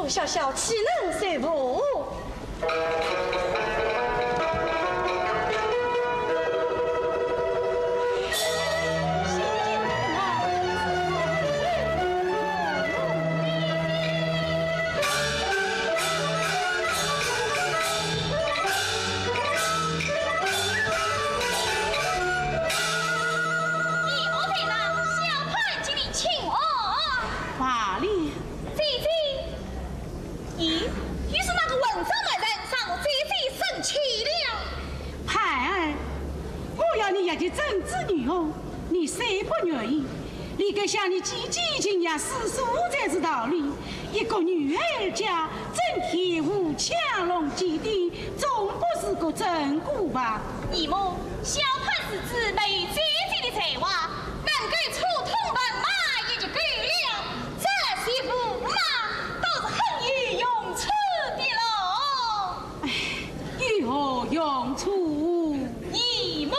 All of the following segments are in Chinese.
小小岂能随服？像你几经呀世俗才知道理，一个女儿家整天无强龙基地，总不是个真骨吧？姨母，小潘是姊妹姐姐的才华，能给出通本马也就够了，这媳妇嘛都是很有用处的喽。哎，有何用处？姨母。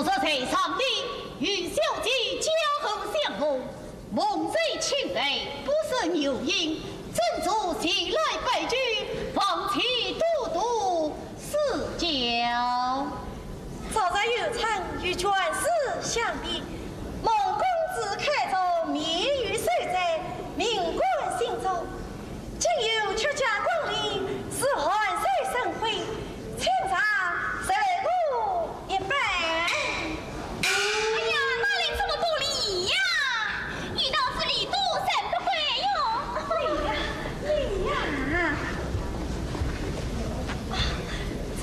此时在上帝与小姐交合相逢，梦随情泪，不是牛音，正主前来拜举，放弃都督四角。早在有场与权势相比，孟公子开着面与水在，名冠心中。今有出家光临，是万岁盛会，请上受过一杯。哎呀，哪里这么多礼呀？一道是礼多神不贵哟。礼呀，这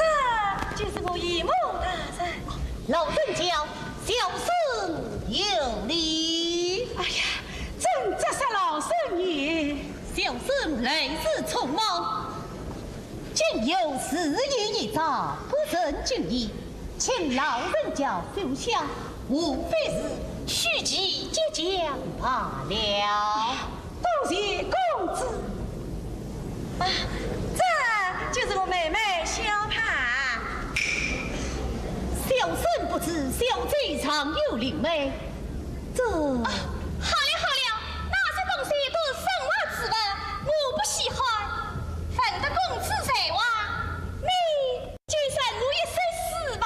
就是我姨母大人。老人家，小孙有礼。哎呀，真责是老孙爷。小孙来自匆忙，今有事宜一遭，不胜敬意，请老人家留下，无非是虚情结将罢了。多谢公子。这就是我妹妹小盼。小孙不知小姐常有灵媒，这。好了好了，那些东西都是生娃之物，我不喜欢。反得公子在哇，你就算我一生死吧。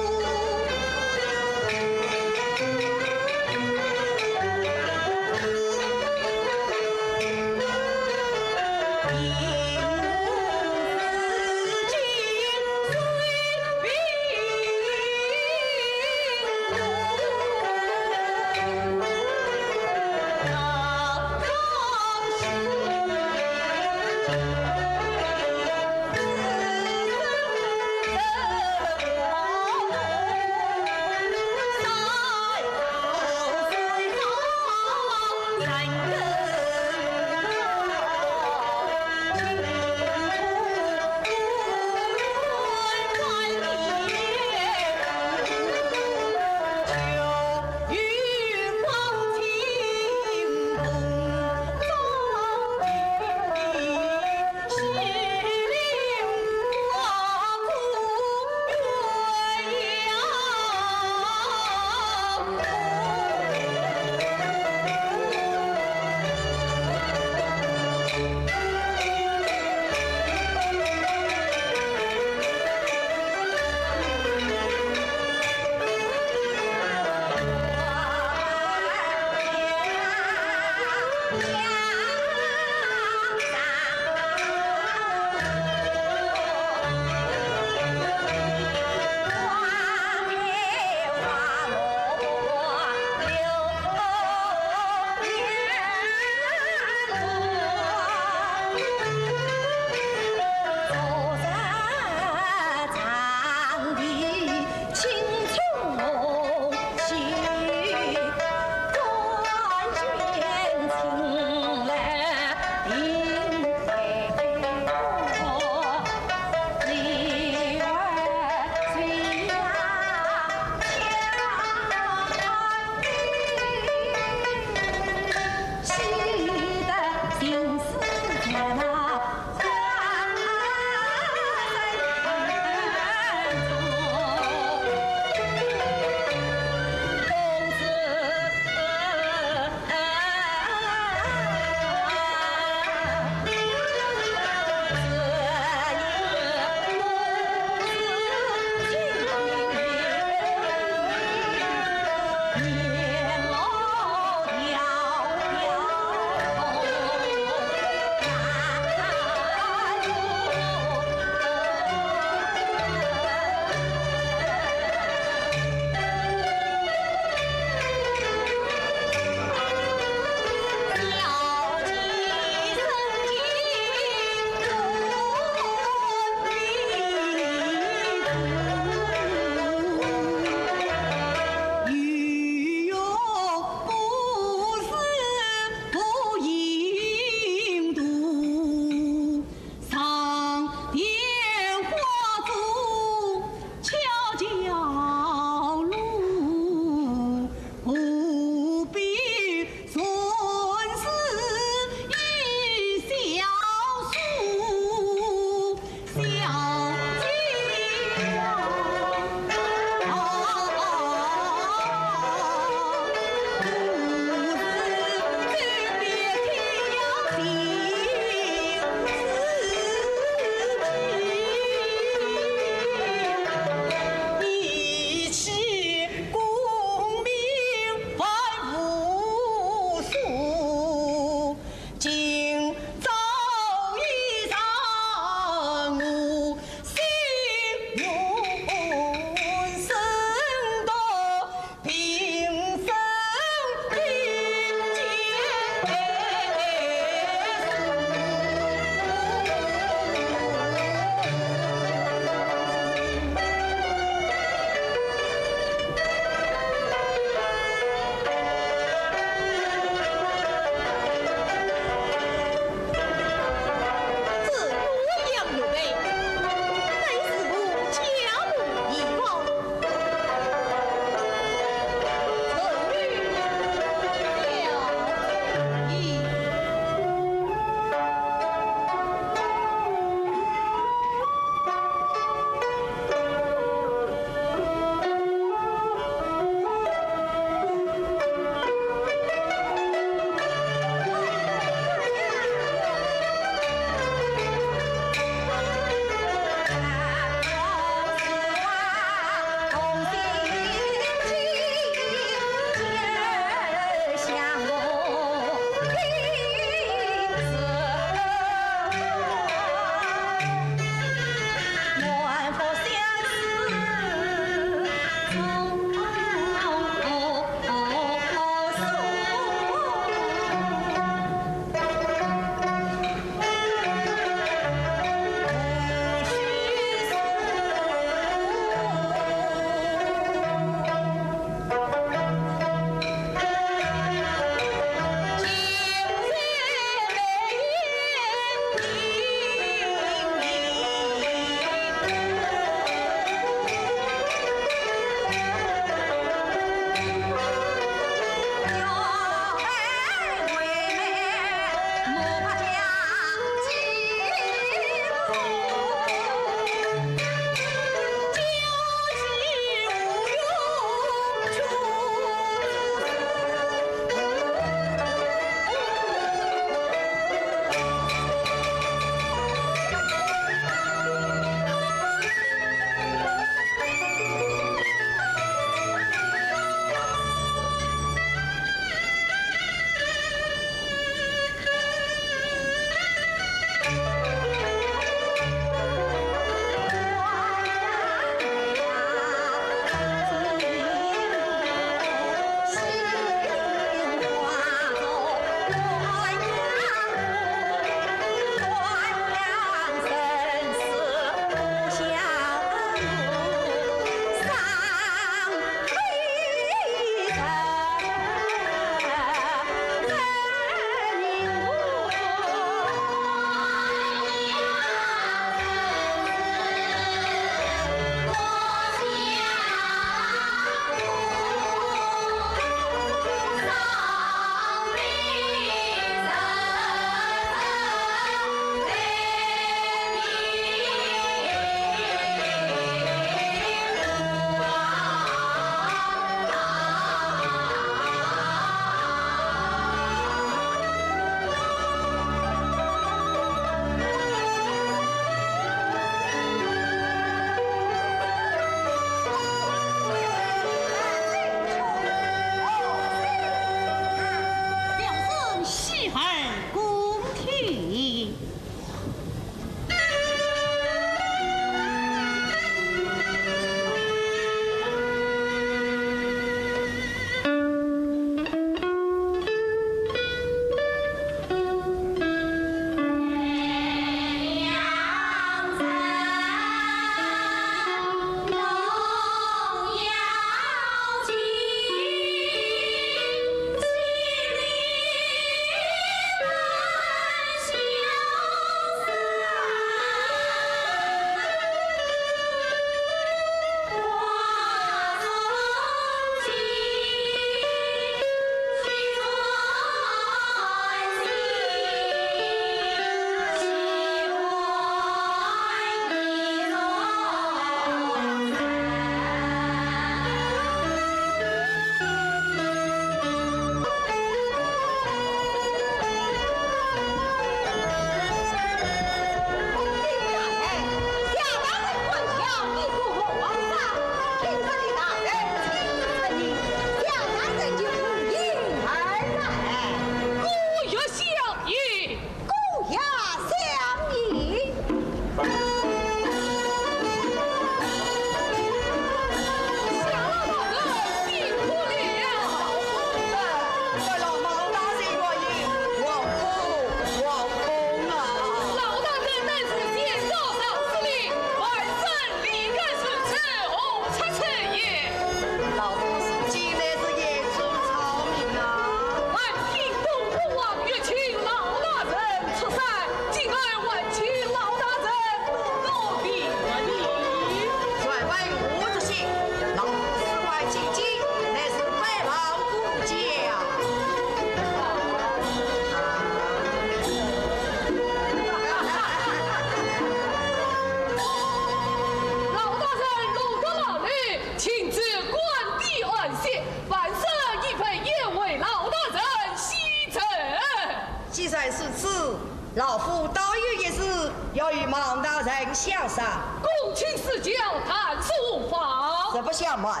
老夫倒有一事要与孟大人相商。公卿私教，谈书法。实不相瞒，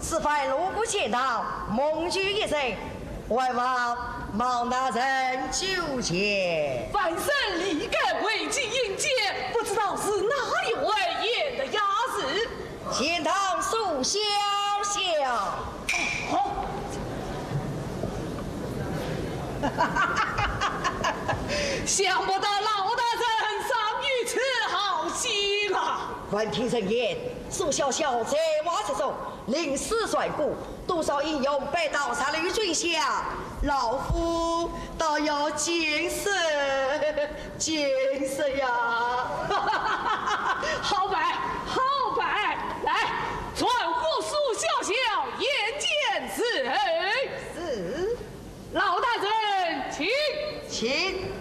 此番路过街道，蒙举一人，外望孟大人就见。凡生立敢为其迎接，不知道是哪一位演的雅士。前堂素笑笑。好。想不到老大人尚于此好戏了。闻听人言，苏小小在挖之中临死甩骨，多少英勇被刀杀于追下，老夫倒要见识见识呀！好摆，好摆，来，传呼苏小小言见是。是，老大人，请。请。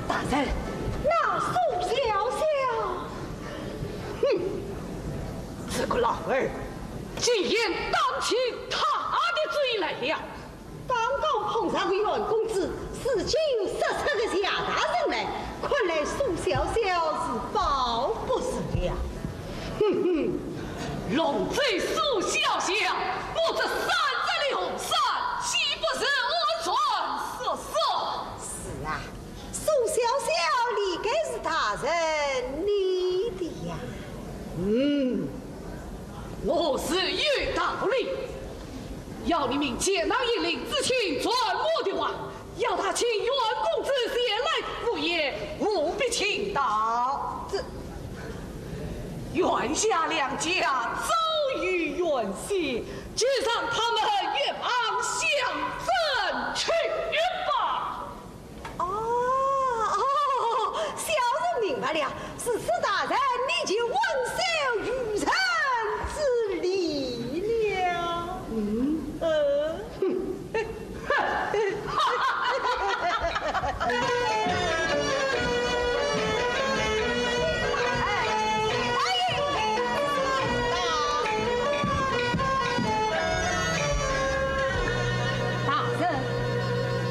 大人，那苏小小，这个老儿竟然当起他的罪来了。刚刚碰上个袁公子，19、17个下大人来，看来苏小小是保不死了。龙贼苏小小，不知山寨的红伞，岂不是鹌鹑射手？是啊，苏小小理该是大人立的呀。我是有道理。要你命前郎引领之情传我的话，要他请袁公子前来赴宴，务必请到。这袁下两家早于袁熙，就让他们越旁相争去吧。小人明白了，是此大人你就稳守于人之理了。大人，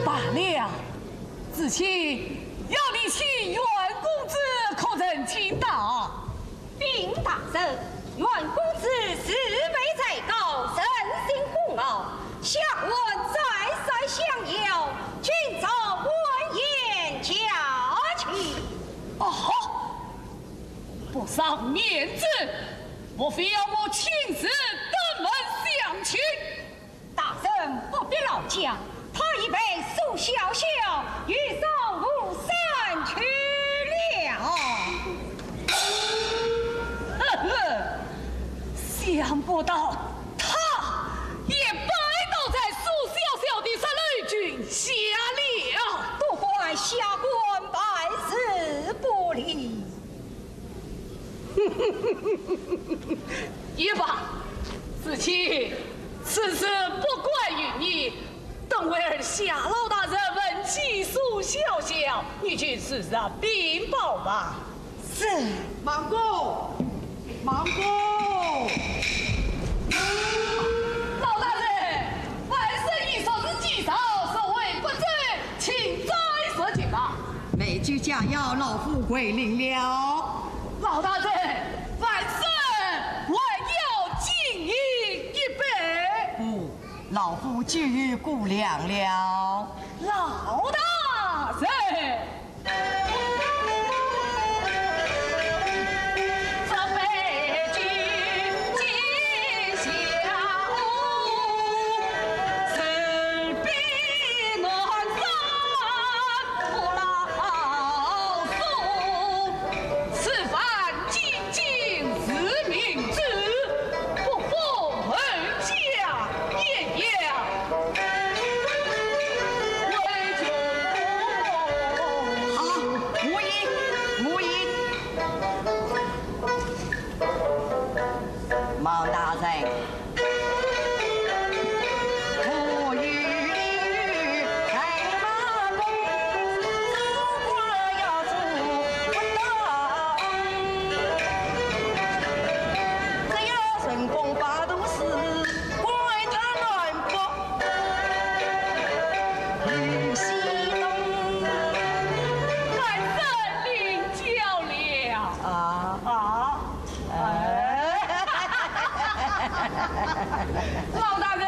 罢了，子期要你请袁公子，可曾听到？禀大人，袁公子职位在高，人心孤傲，下官再三相邀，君早闻言驾去。哦，不丧面子，莫非要我亲自登门相请？大人不必劳驾，他已被苏小小移送武山去了。想不到他也拜倒在苏小小的神雷军下了，不怪下官办事不力。也罢，子期，此事不怪于你。等为儿夏老大人问起苏小小，你去试试禀报吧。是，忙公，忙公。老大人，万生一手是记仇，所谓不正，请再说请吧。美酒佳肴，老夫归临了。老大人，万生我要敬饮一杯。不，老夫就与顾量了。老大人。老大人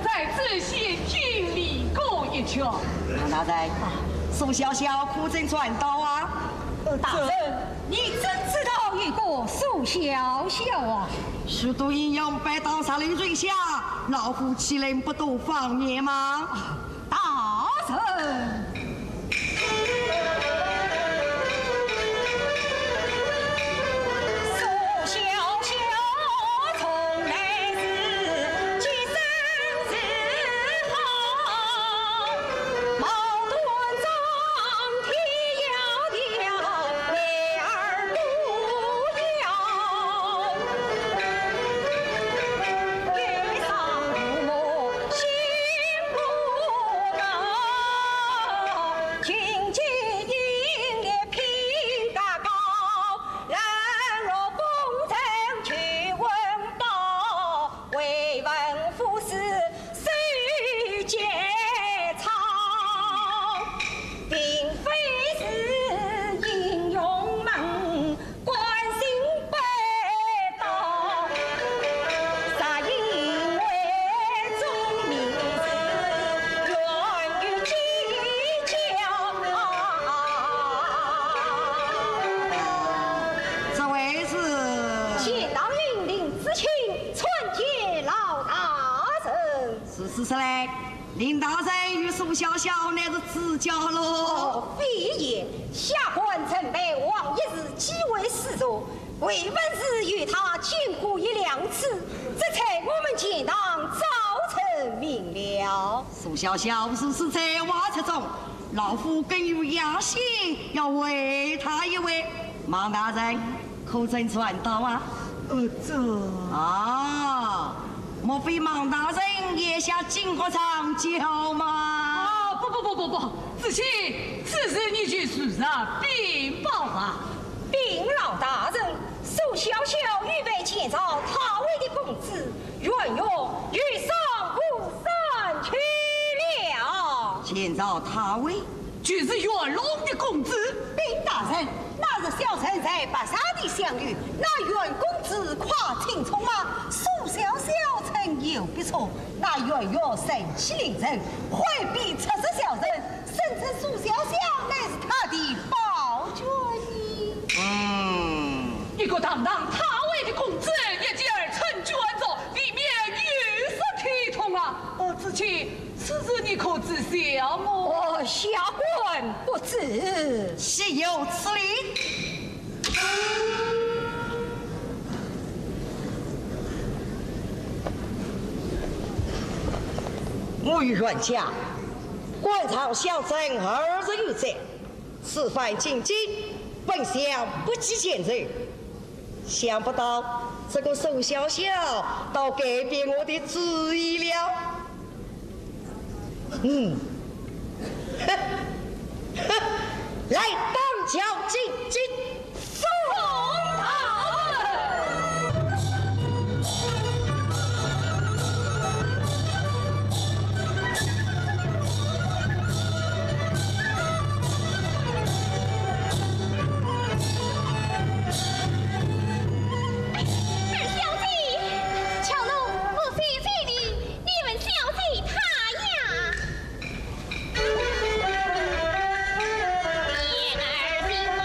在此先敬礼过一圈。王大人，苏小小苦真传道啊！大人，你真知道一个苏小小啊？许多英勇被刀杀令追下，老夫岂能不懂方言吗？大人。林大人与苏小小乃是自家喽。非也，下官曾被王一日击为使者，为本是与他见过一两次，这才我们前堂早晨明了。苏小小是在挖车中，老夫更有雅兴，要为他一位。王大人，可曾传道啊？这啊。莫非孟大人也下经过长教吗？不，子期，此事你去书上禀报啊！禀老大人，苏小小预备建造他位的公子袁勇与上不散去了。建造他位，就是袁龙的公子。禀大人，那日小臣在白沙的相遇，那袁公子跨青葱马，苏小小曾有不错，那袁勇盛气凌人，回避测试小人，甚至苏小小乃是他的宝娟呢。一个堂堂他位的公子，也竟然成卷着，里面有什体统啊？子期，此事你可知晓么？下官不知，岂有此理！我与阮家官场相争2日有战，此番进京，本想不计前日，想不到这个苏小小倒改变我的主意了。来当教进京，宋大人。言儿心欢。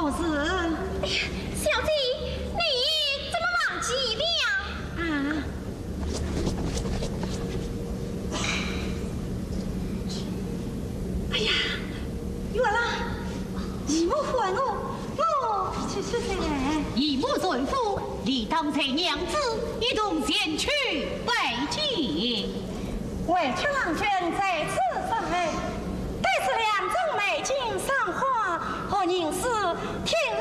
么事？哎呀，小姐，你怎么忘记了？啊？哎呀，月郎，你莫还我去噻。义母罪妇，理当随娘子一同前去拜见。委屈郎君在此上来，但是两种美景赏花和凝视，天籁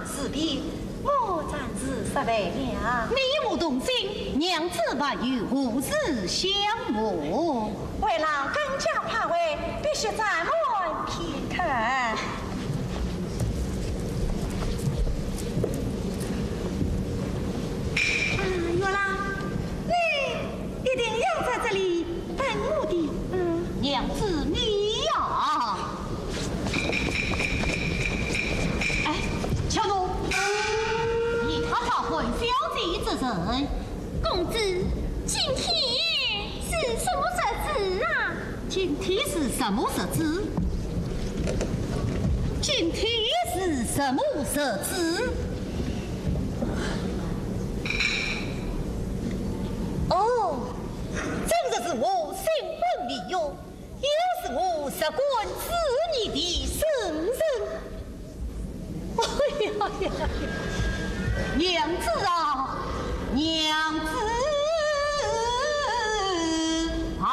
之别，我暂时失为了。你母动心，娘子还与何事相误？为了更加怕位，必须暂缓片刻。月郎，你一定要在这里等我的。娘子你呀！哎，小奴，你他妈混小姐之人，公子，今天是什么日子啊？今天是什么日子？今天是什么日子？哦，真的是我身份利用，又是我十官子女的生人。哎呀呀呀！娘子啊，娘子啊！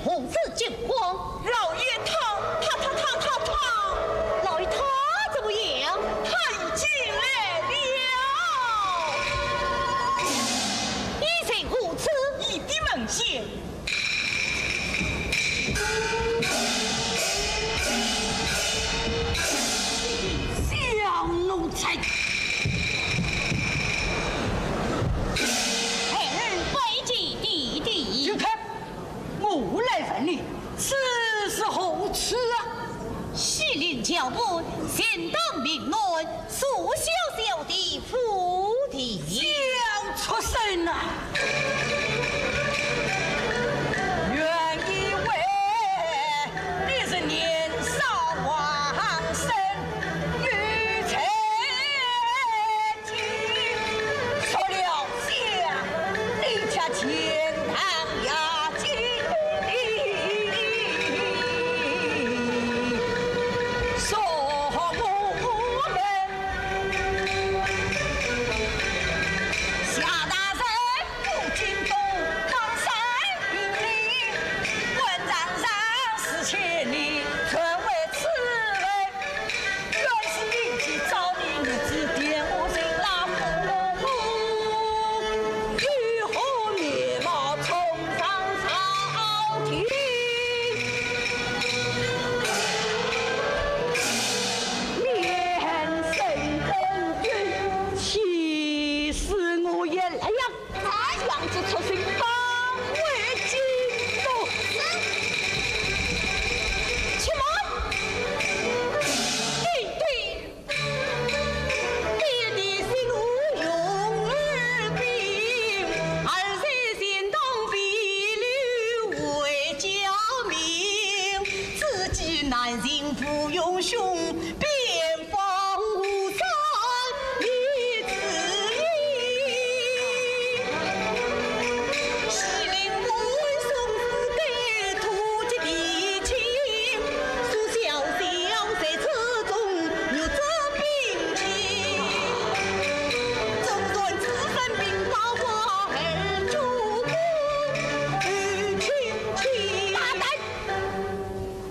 何此惊慌？小奴才！孩儿拜见弟弟。就看木来分离，此时何此啊？西陵教本，先当命论，速小小的府邸。想出身啊！原以为你是年少王生，欲成亲，说了想你家钱塘压金，说我们夏大人不惊动当山云里，问丈上四千里，纯为此人。原是你去找你女子点我心拉父母，欲和灭毛冲上朝廷。面生根君，其实我也来呀，这样子出身方为惊动。且慢，爹的心无用儿兵，儿虽心动必虑为教命，自己难行不用兄，边防无三一子意。西陵文送子给突厥地亲，苏小小在此中有这兵器，纵论此番兵法我儿主公与亲戚。大胆！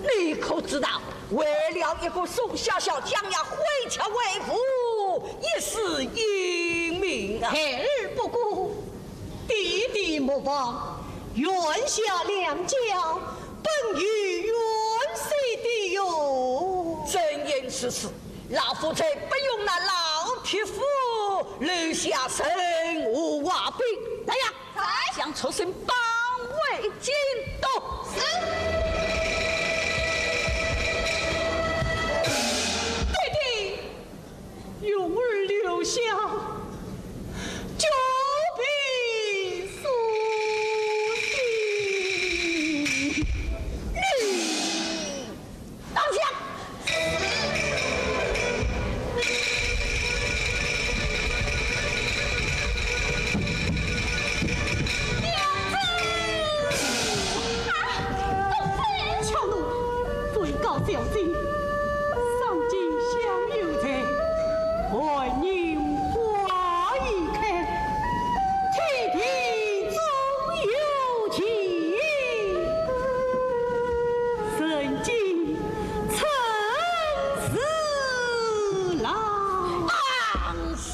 你可知道，为了一个宋小小将要回朝为父，一死英名啊！孩儿不顾，弟弟莫忘，愿下两教，本与元帅的哟。真言实事，老夫才不用那老匹夫留下身无瓦兵。来呀，想出身帮为监督。弟弟，勇儿留下，就必苏醒。当下。强怒，最高小心，上京相有才，怀念花一开，天地总有情，神经曾死来。当下。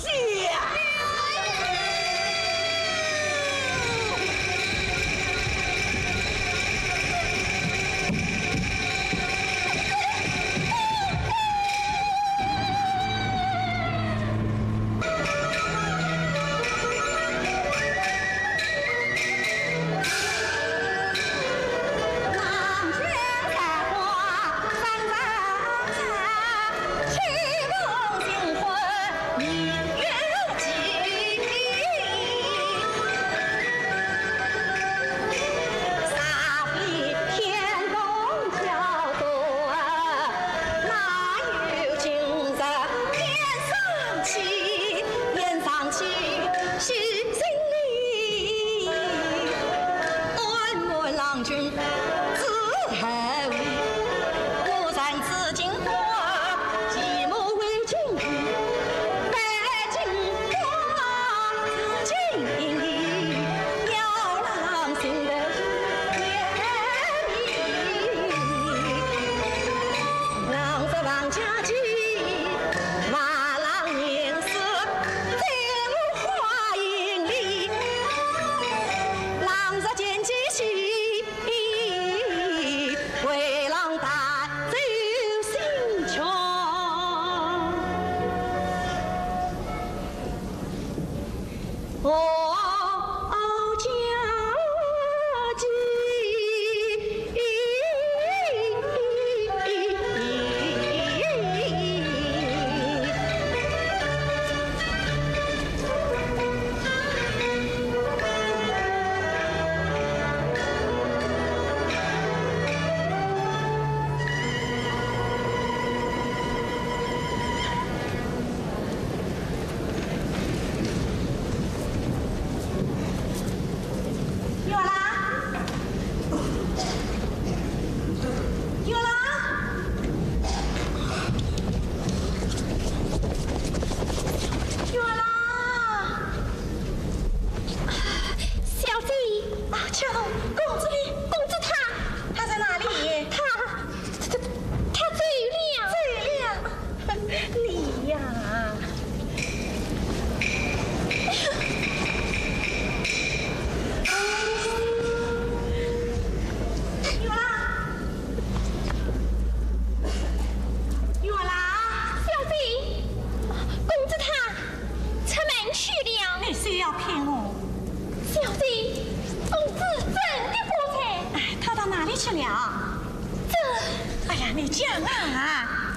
你讲啊！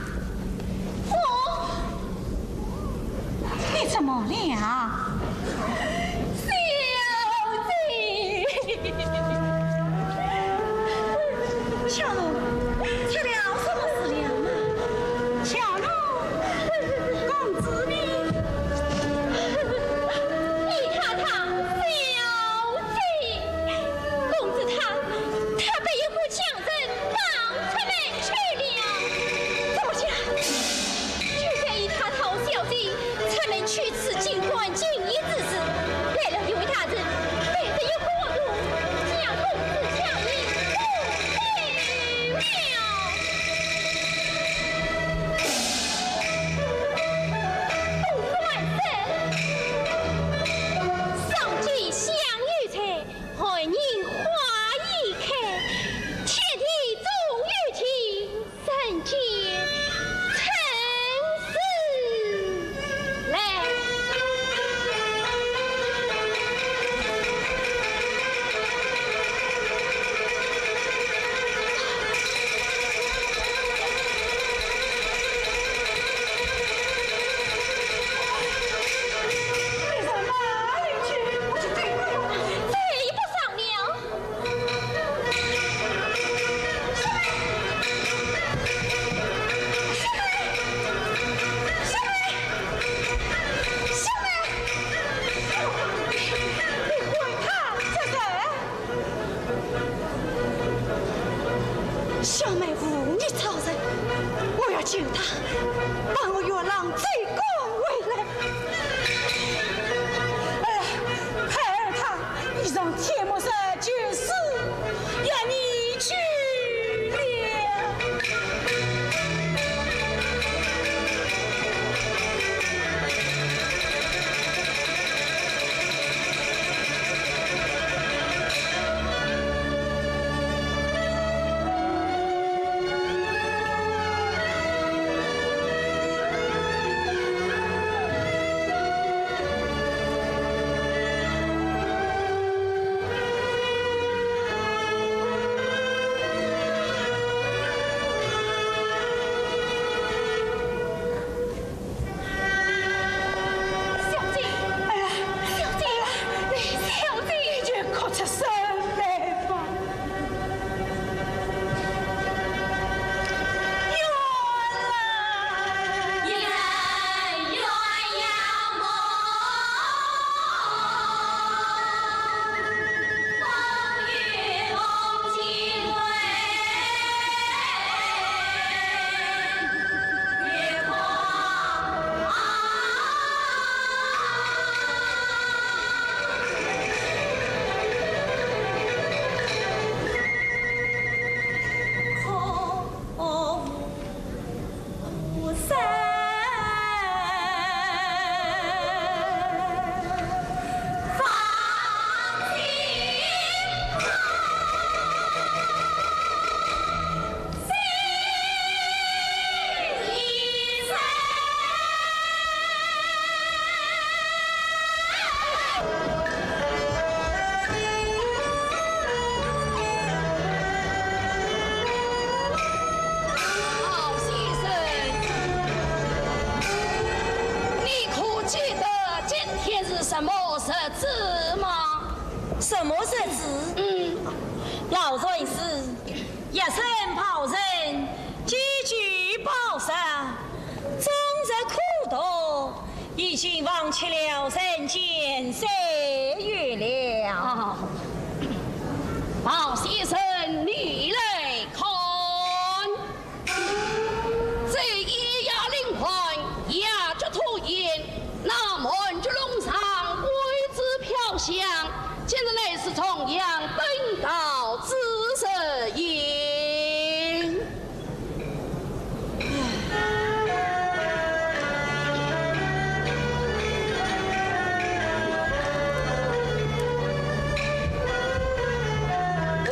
你怎么了？小姐，小奴，出了什么事了吗？小奴，公子你，李太太，小姐，公子他被一户强人绑出门去了。怎么讲？就在一太太小姐出门去此尽管经营之时，来了一位大人，背着一火炉，将公子强引不了。公子万岁！上级相遇才，害人花一开，天地终于听，人间成事来。你上哪里去？我去对付你。罪不上了。小妹忤逆曹人，我要救她，把我月郎追赶回来。哎呀，孩儿他已上天幕上绝死，要你去了。小姐，哎呀，小姐，小姐，你就哭出声来吧。人鸳鸯梦，风雨梦几回，月光空无声，放心一声。好先生，你可记得今天是什么日子吗？什么日子？老人是一身袍人，几句报上，终日苦读，已经忘却了人间岁月了。好先生，你来看，这一牙灵魂，牙着吐烟，那门就龙上桂枝飘香，简直乃是重阳登道之日也。我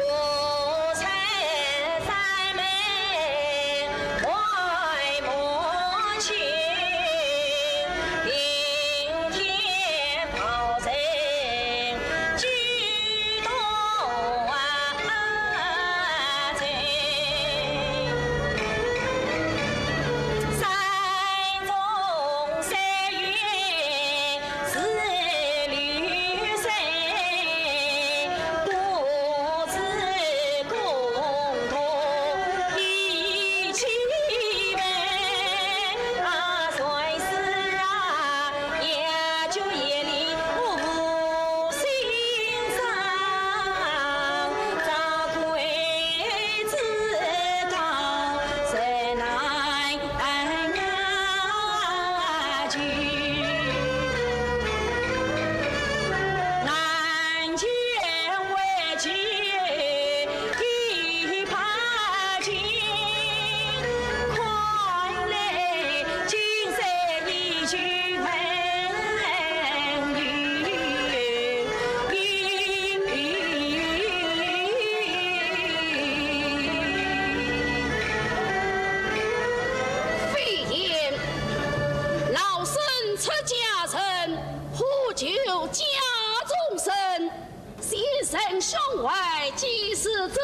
生兄为祭司子，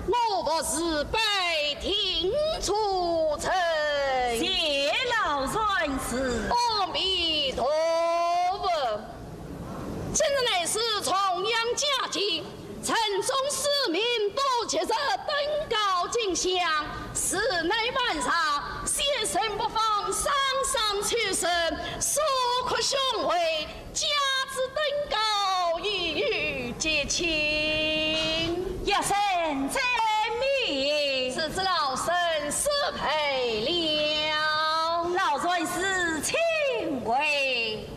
我不是被听出城。谢老孙是阿弥陀佛。今日乃是重阳佳节，城中市民都接着登高进香，室内晚上先生不妨上上去身，诉苦兄为加之登高，一语结亲。一声赞美，此子老身失陪了，老孙是亲为。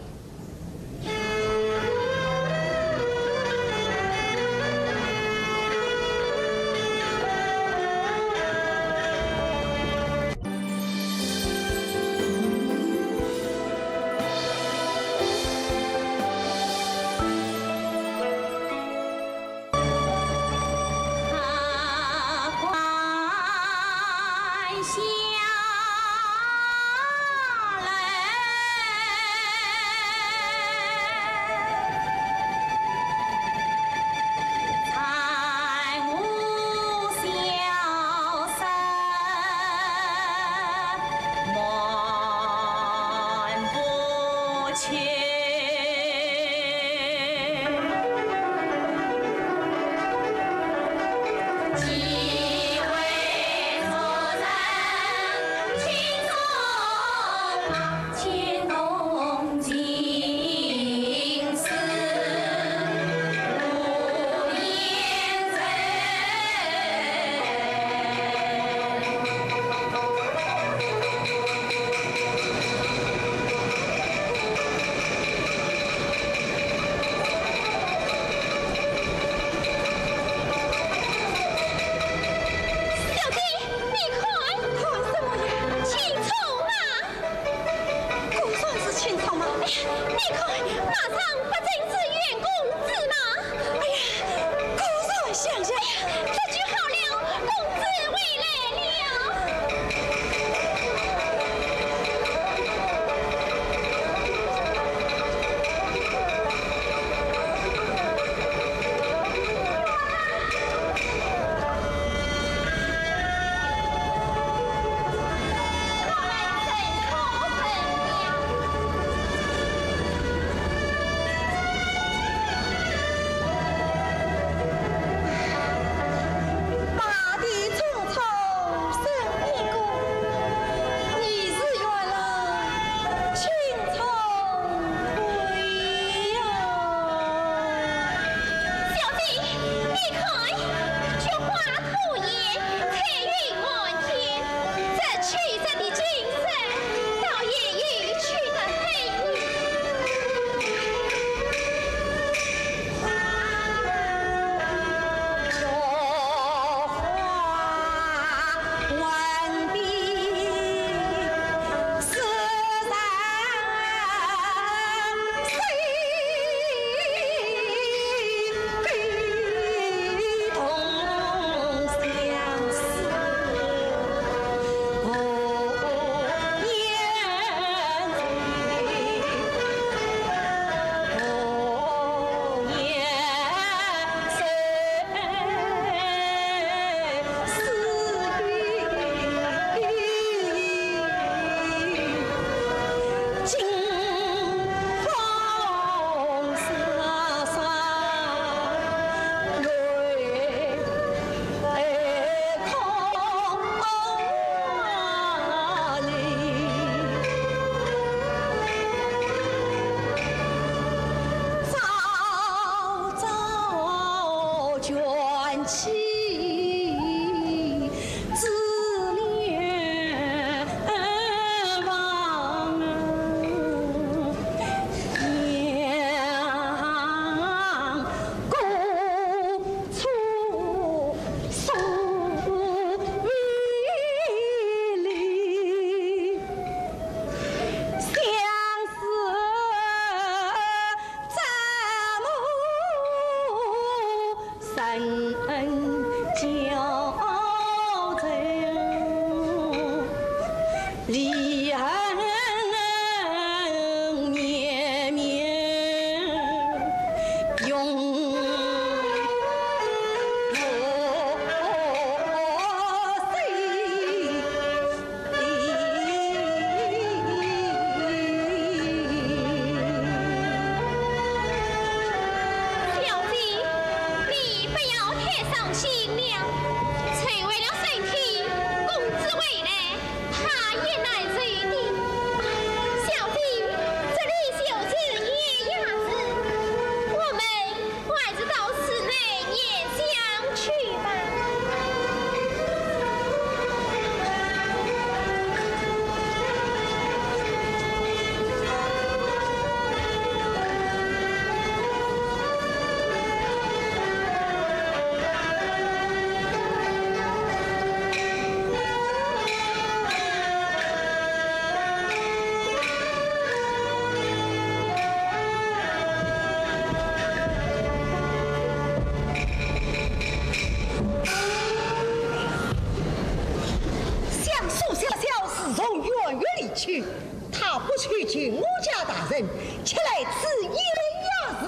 求我家大人前来此言呀是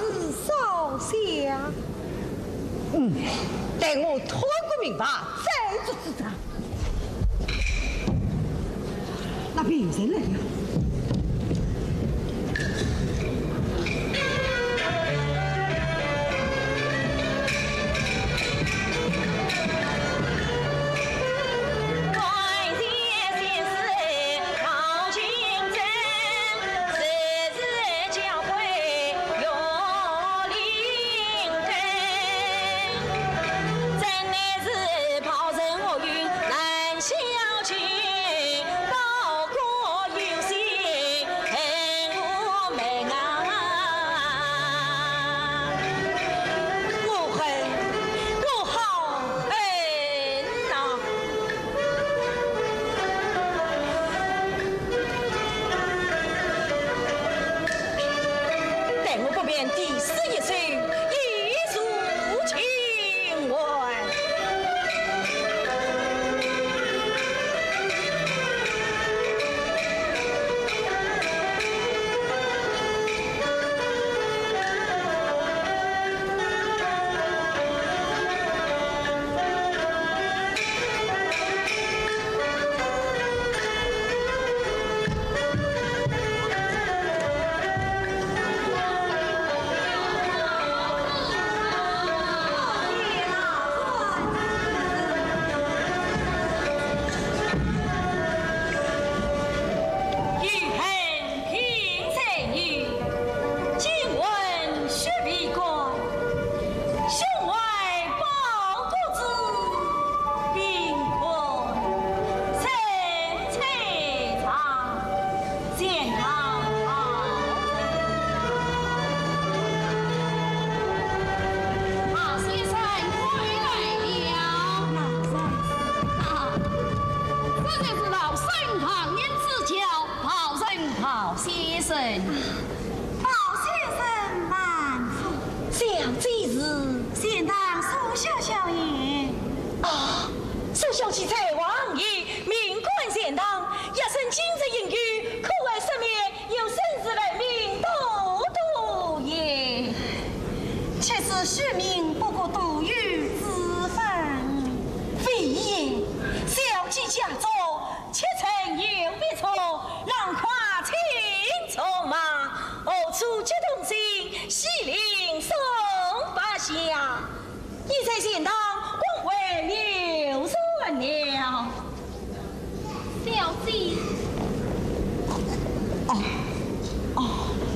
少侠。待我拖个明白再做主张。那别人来了。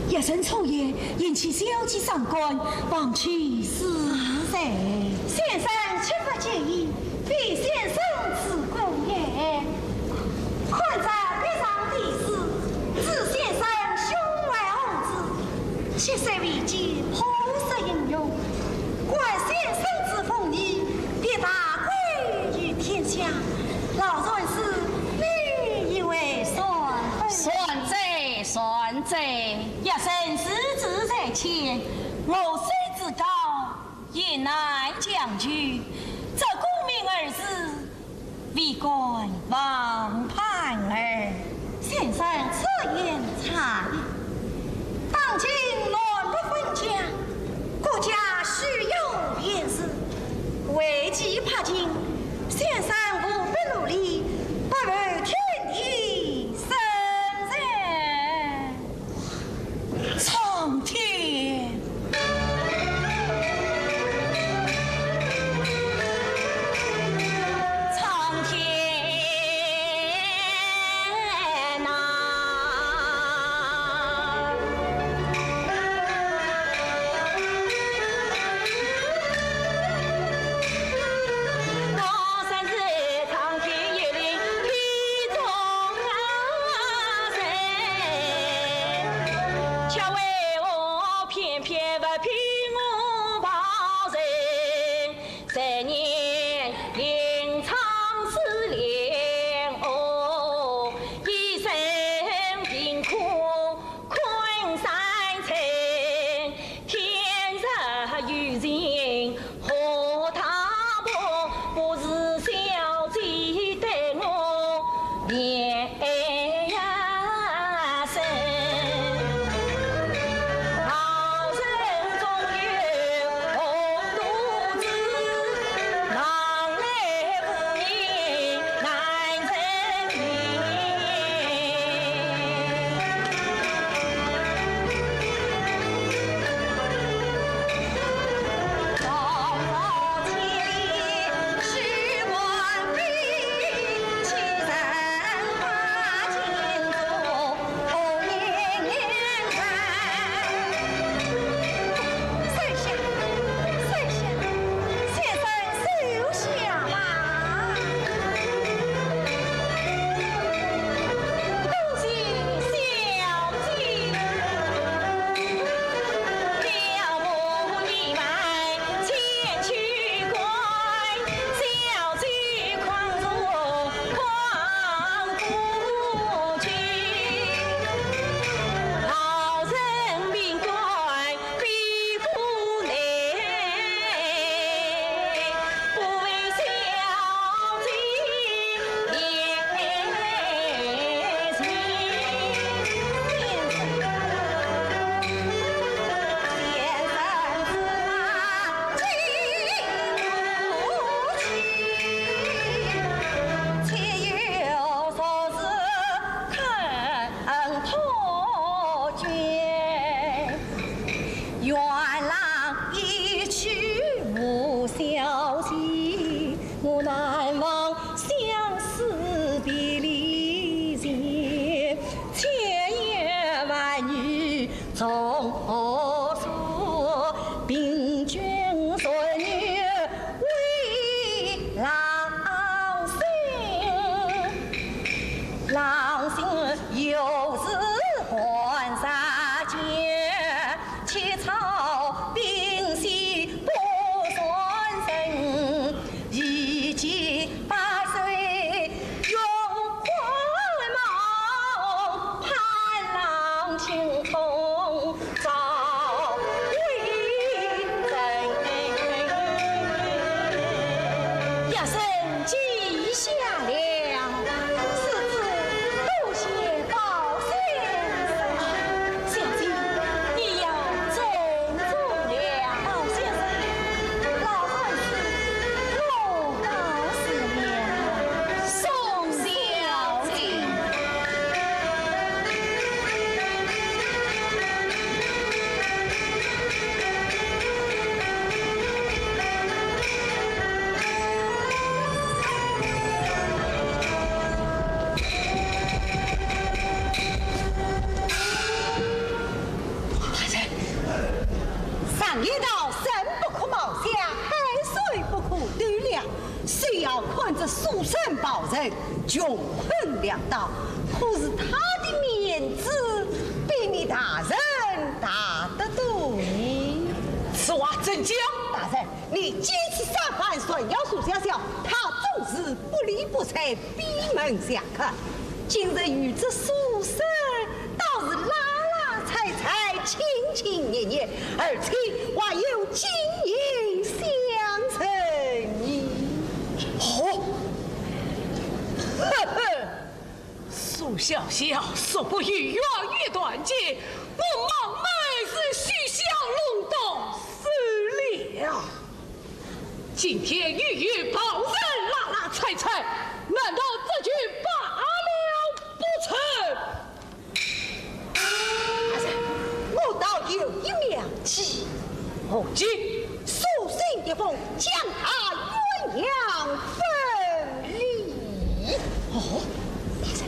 夜深彻夜引起小姐上官，望其死罪。先生岂不介意？必先生之功也。看在边上的是，自先生胸怀宏志，7岁为己，红色英勇。观先生之风仪，必大归于天下。老人是你以为算罪，算罪！夜深时至在前，我虽自高，也难将军。这功名二字，为官王盼儿。先生此言差矣。当今乱不分家，国家需有变事，危急迫近，先生务必努力，不为天地生人。苍天！苍天呐！我三子苍天也灵，体中人，却为我偏偏不凭我报人，3年临场失恋哦，一生贫苦困山城，天日有情何他薄，不是小姐对我恋呀深。人穷困潦倒，可是他的面子比你大人大得多呢。此话怎讲？大人，你几次三番顺要苏小小，他总是不理不睬，闭门相看。今日与这苏婶倒是拉拉踩踩，情情黏黏，而且还有金银相衬呢。哦，呵呵，苏小小素不与远月断绝，我冒昧是许小龙洞失了。今天与月报人拉拉踩踩，难道这句罢了不成？我倒有一妙计，何计？苏醒一封，将他鸳鸯分离。哦，大人。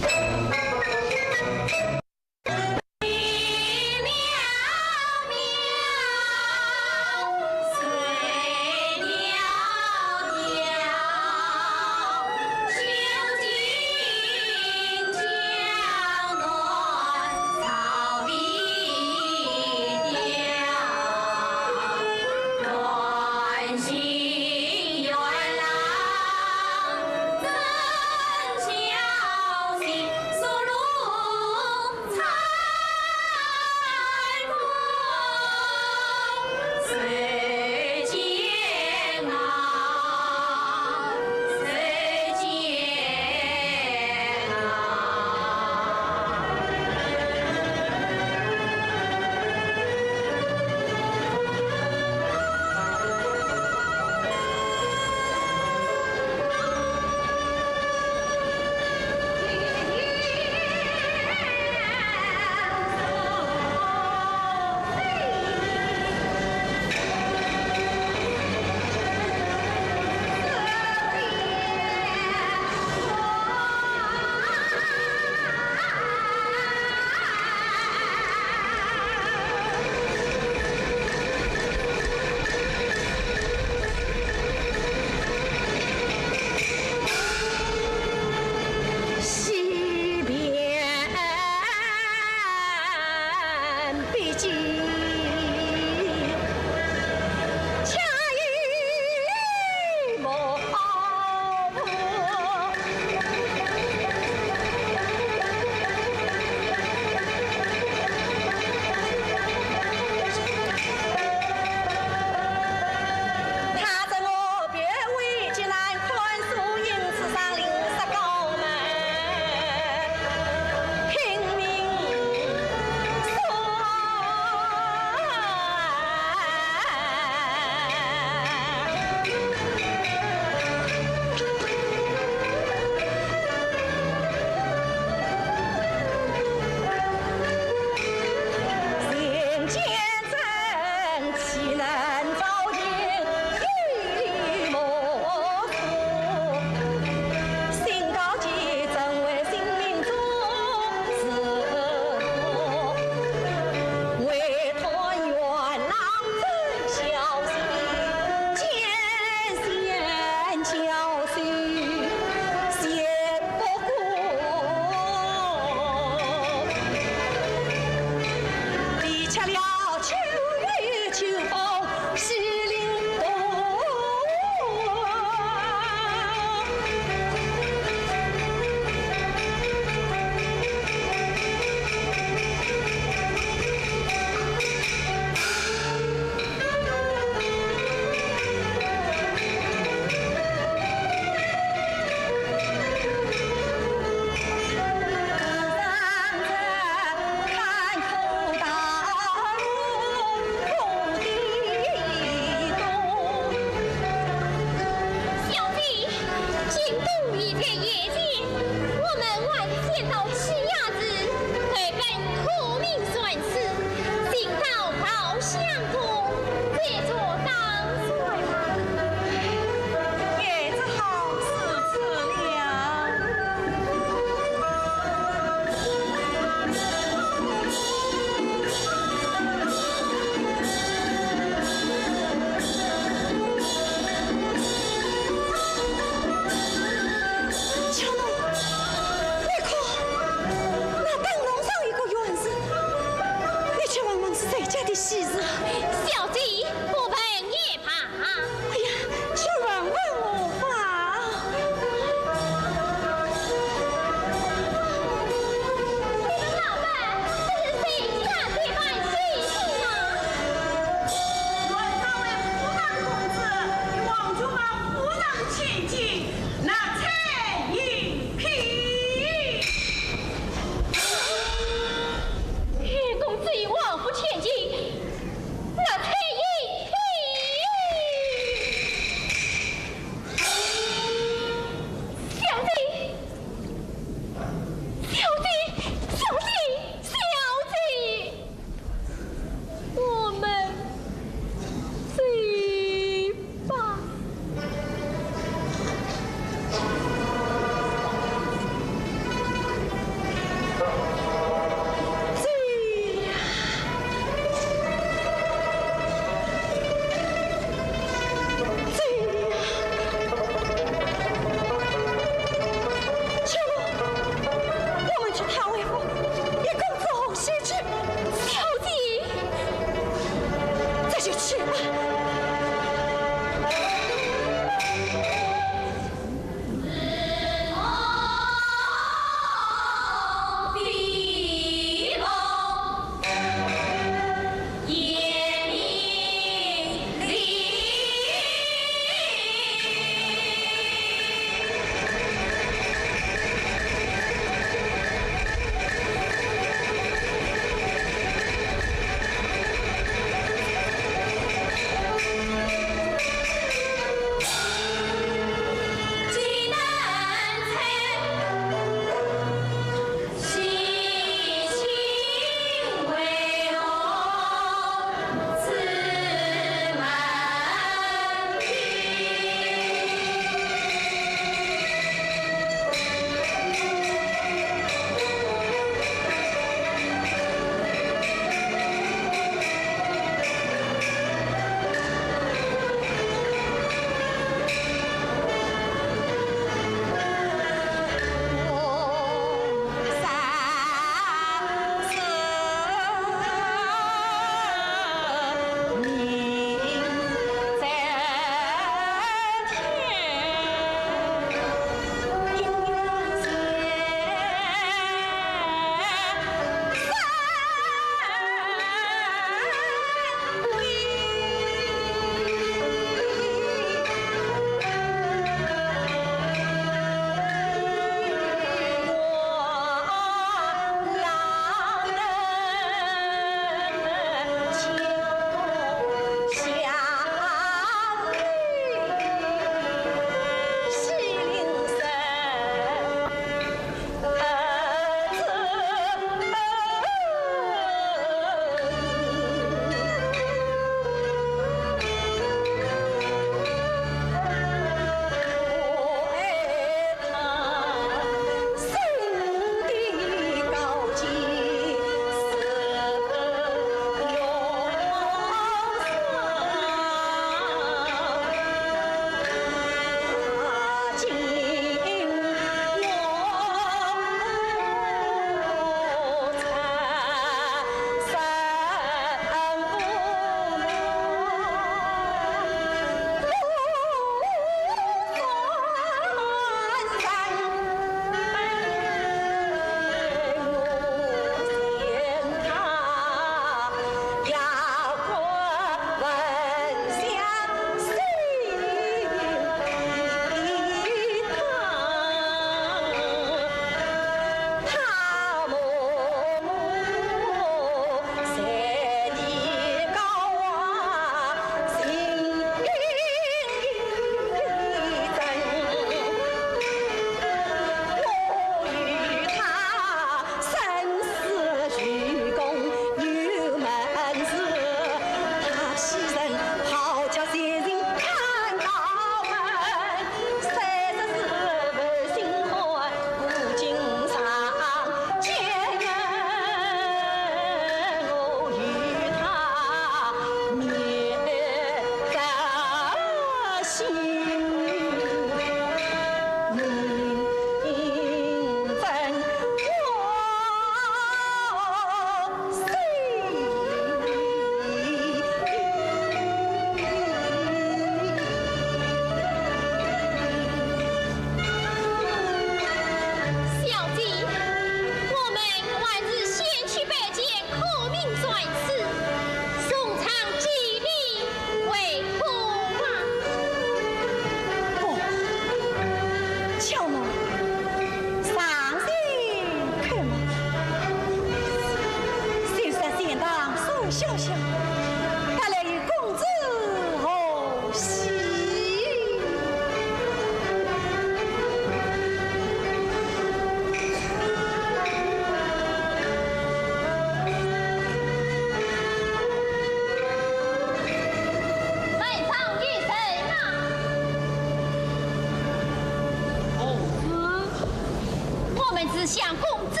们只想公子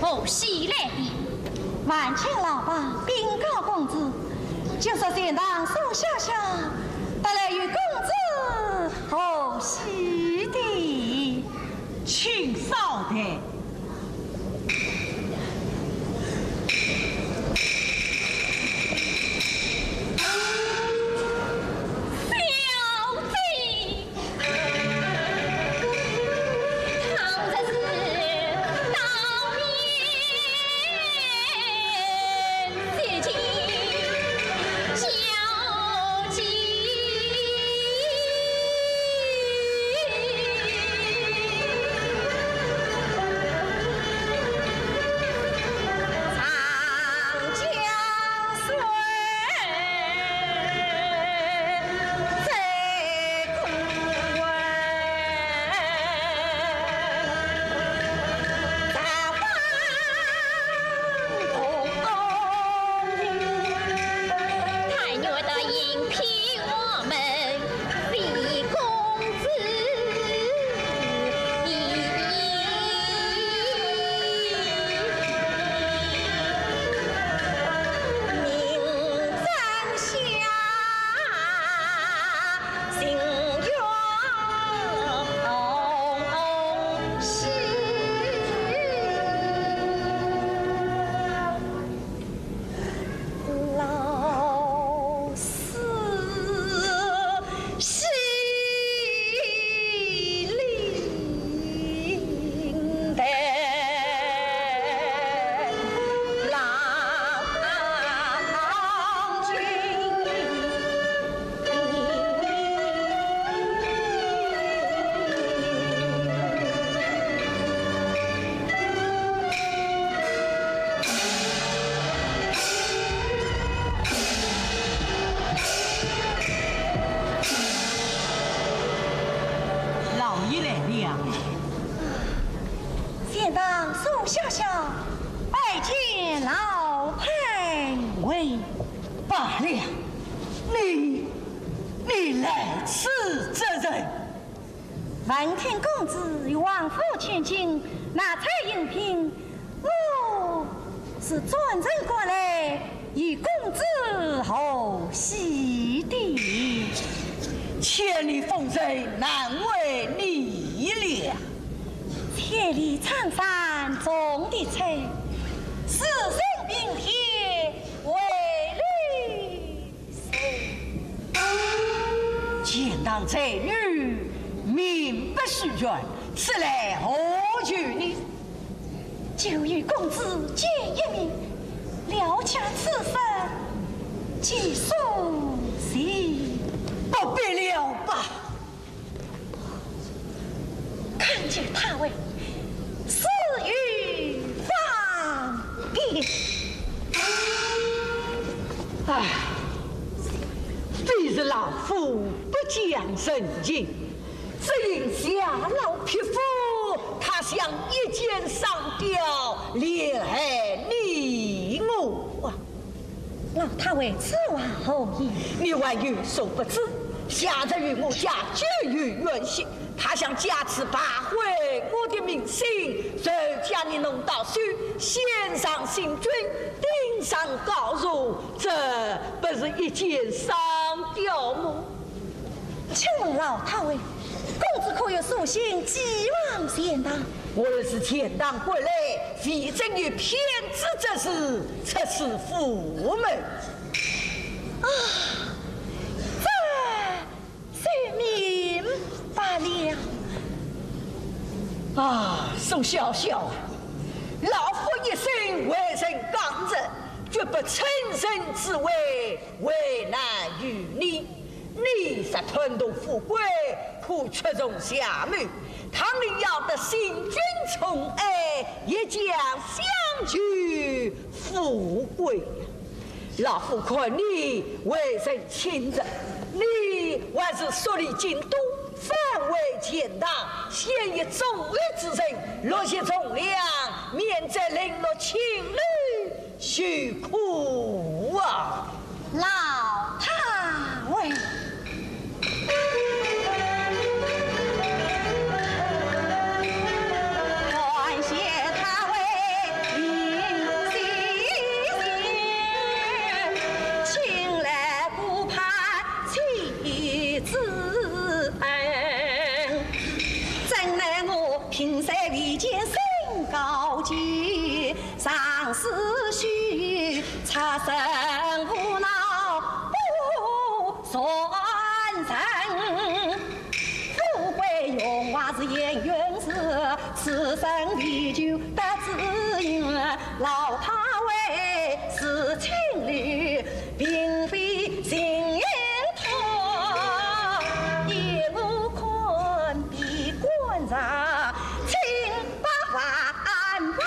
不惜来的。万请老爸禀告公子，就说贤堂苏小小带来与公子贺喜的，请稍待。贤堂苏小小拜见老潘为罢了，你来此这人，闻听公子与王府千金拿彩饮品，我是专程过来与公子贺喜的。千里风尘难为你了。千里长山总的彩，世上冰天为绿色。见当才女，名不虚传，此来何求呢？就与公子见一面，了解此生几数喜。不必了吧？看见他为死于方便。唉，非是老夫不讲圣经，只因下老匹夫，他想一箭上吊，连害你我。老太尉此话何意？你还有所不知，夏日与我家绝于远行，他想假此败坏我的名声，就将你弄到手，献上新君，顶上高儒，这不是一箭上吊吗？请问老太尉，公子可有所信寄望贤堂？我若是天堂归来，必正于偏执之事，出使府门。啊，这是明白了。啊，宋小小，老夫一生为人刚直，绝不趁身之危，为难于你。你是吞动富贵，苦出容下门。倘你要得新君宠爱，也将相聚富贵。老夫看你为人亲热，你还是速离京都，返回钱塘，献一忠义之人，落些重量，免则零落情侣许苦啊！老太尉。平山为见身高洁，上思绪，擦身无恼不算人。富贵荣华是烟云事，此生为求得知音，老太尉是情侣，并非情人托。夜无困闭关察，清白万分。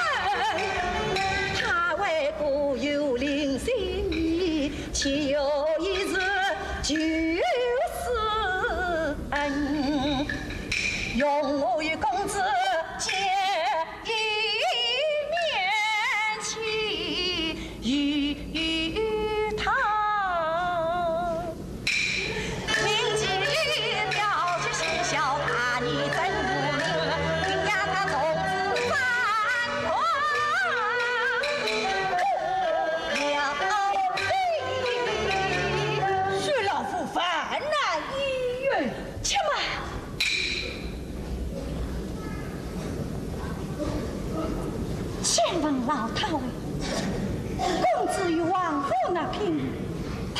太尉固有灵心意，岂有一日就是恩。容我与公子见一面去，与他铭记了却心笑，怕你真无名，定让他从此翻滚了许老夫烦难已远，且慢。先问老太尉，公子与王府那边，他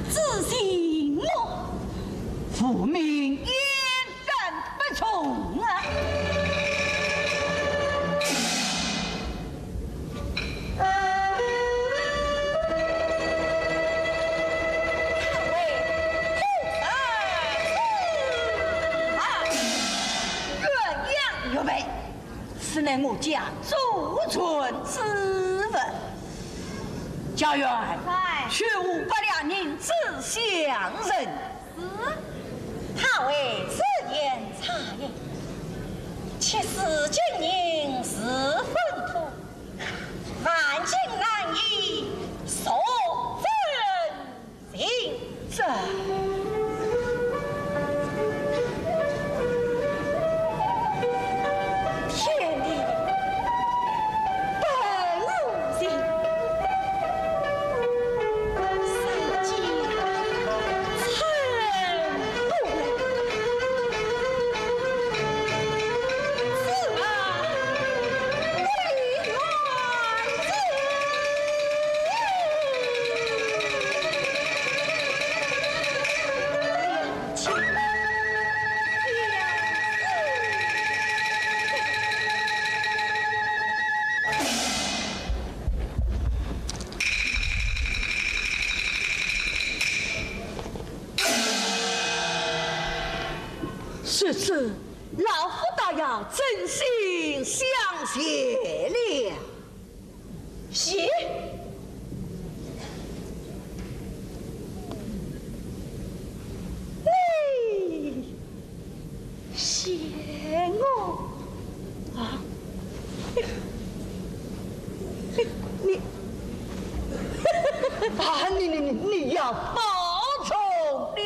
自信我，父命嫣然不从啊！预备，是乃我家祖传之文。家园，却无不良人之相认。他为此言差也，其实今人是粪土，万金难以所真行这天理本无形，三界参不来，自啊为乱子。是此，老夫倒要真心相谢了。喜，你谢我啊？你啊，你要报仇了！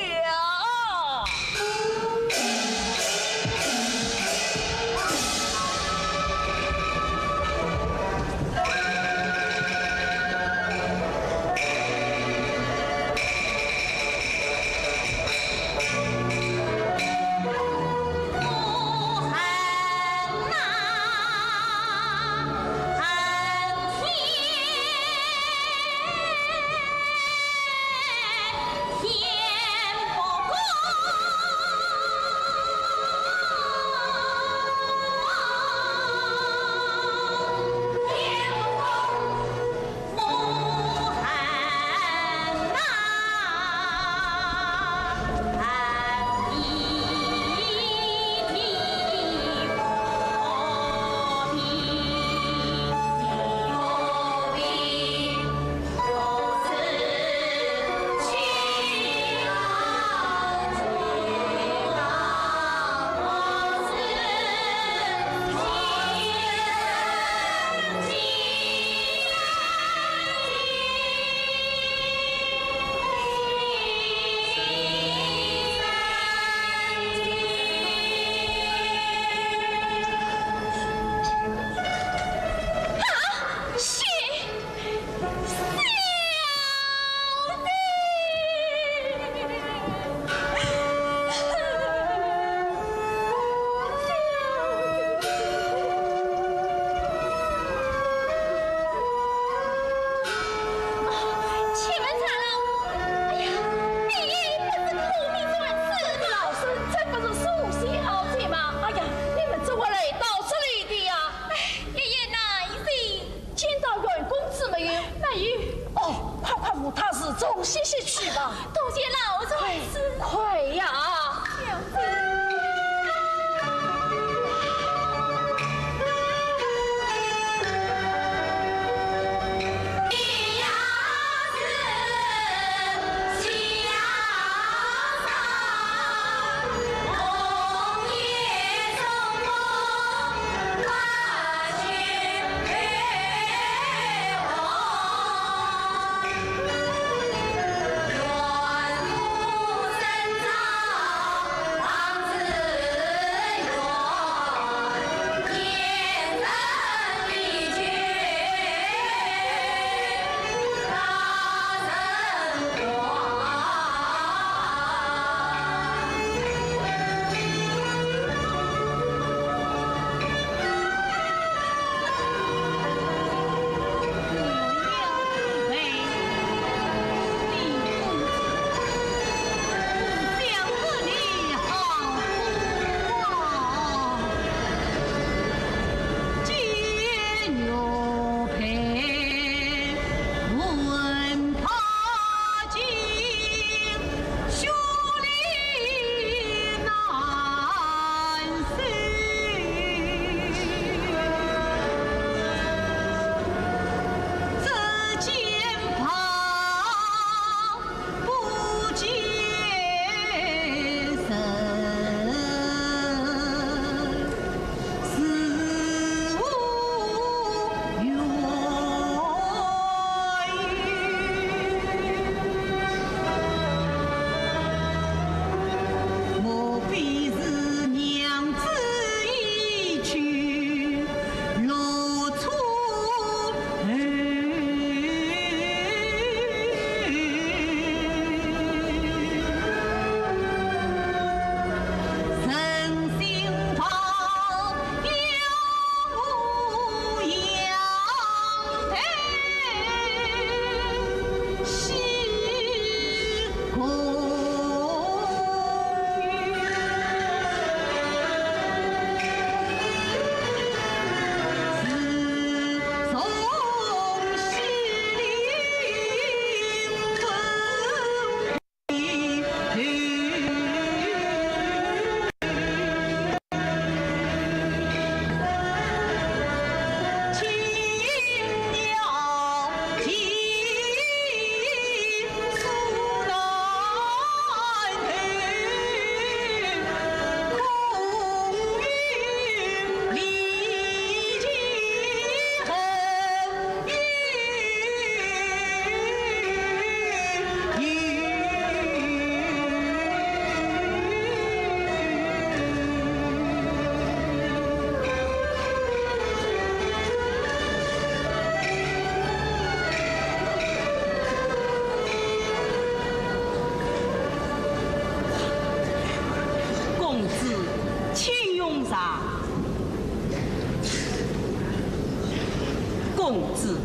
公子，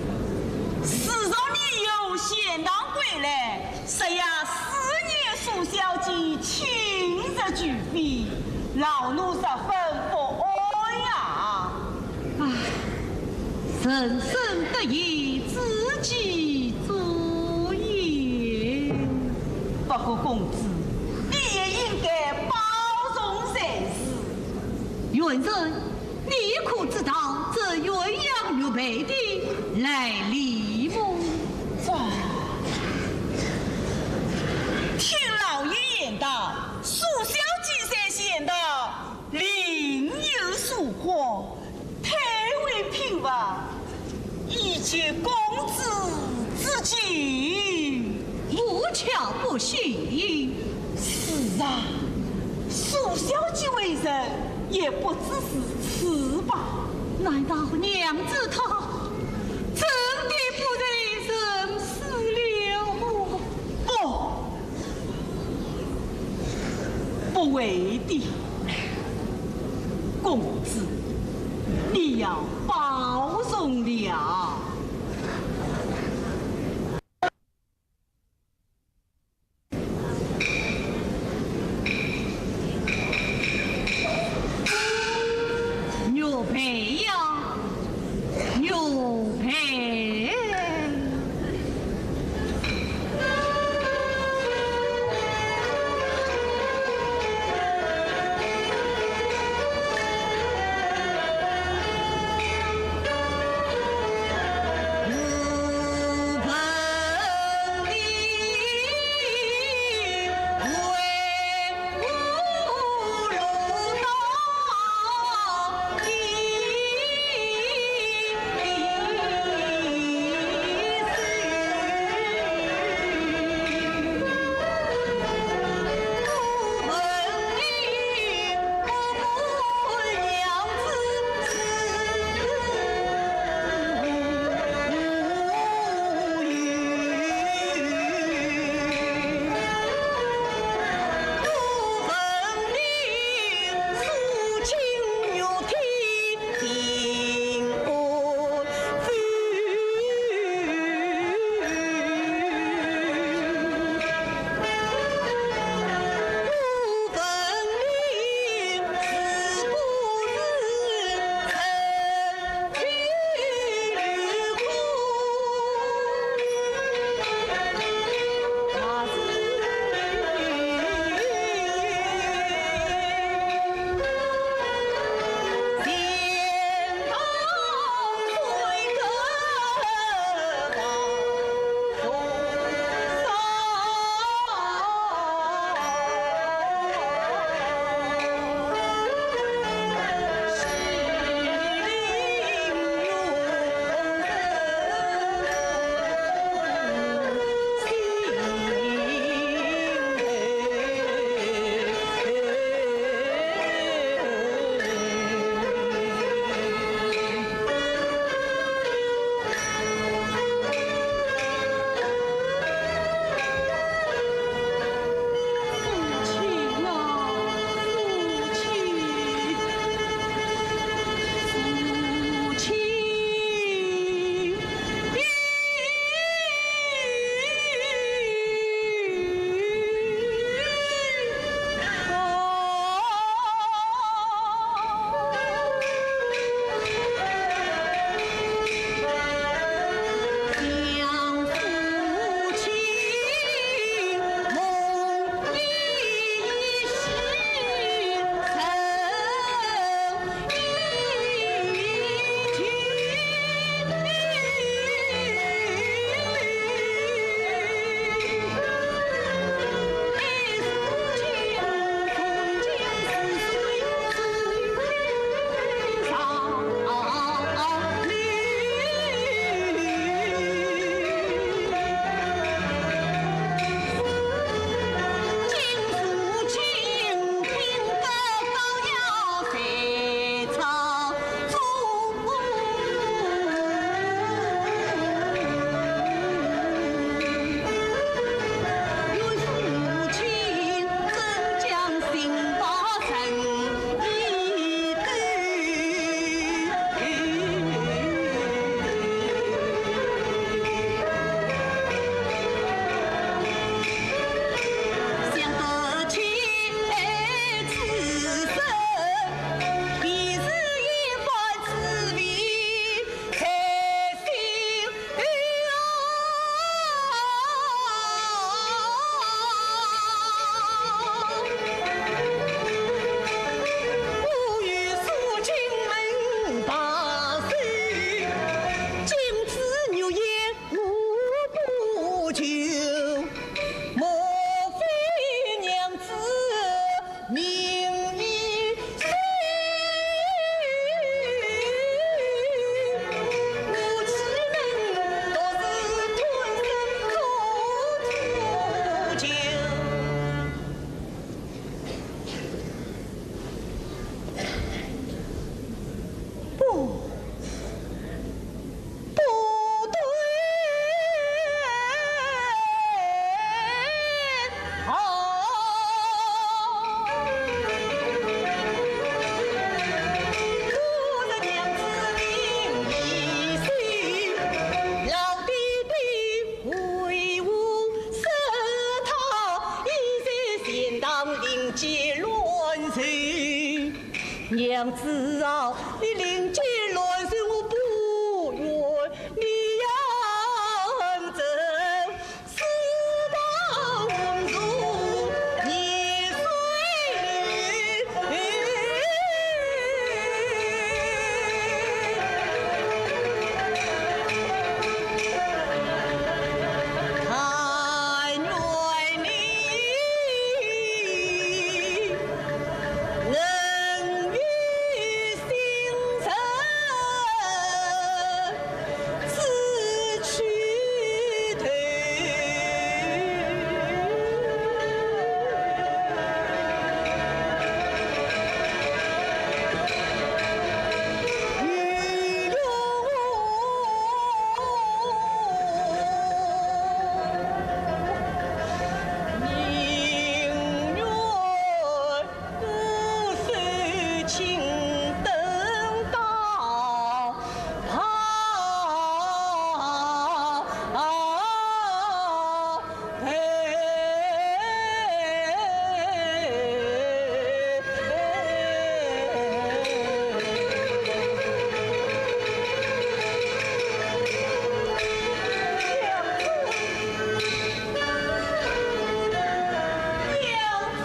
自从你由县堂归来，实呀4年苏小姐亲自举杯，老奴十分不安呀。人生得意自己作业。不过公子，你也应该包容才是。元人，你可知道这鸳鸯玉佩的来历么？听老爷言道，苏小姐在县道另有所获，太为平凡，以求公子之情。无巧不信。是啊，苏小姐为人也不只是此吧？难道娘子她真的不认人死了么？不为的，公子，你要包容了。玉佩呀，玉佩。命与谁？我只能独自吞声口吐酒。不对。娘子啊，你临界乱世，我不愿你养着，死到温柔年岁里。但愿你能与心神自去退。宁愿不受情等到娘子，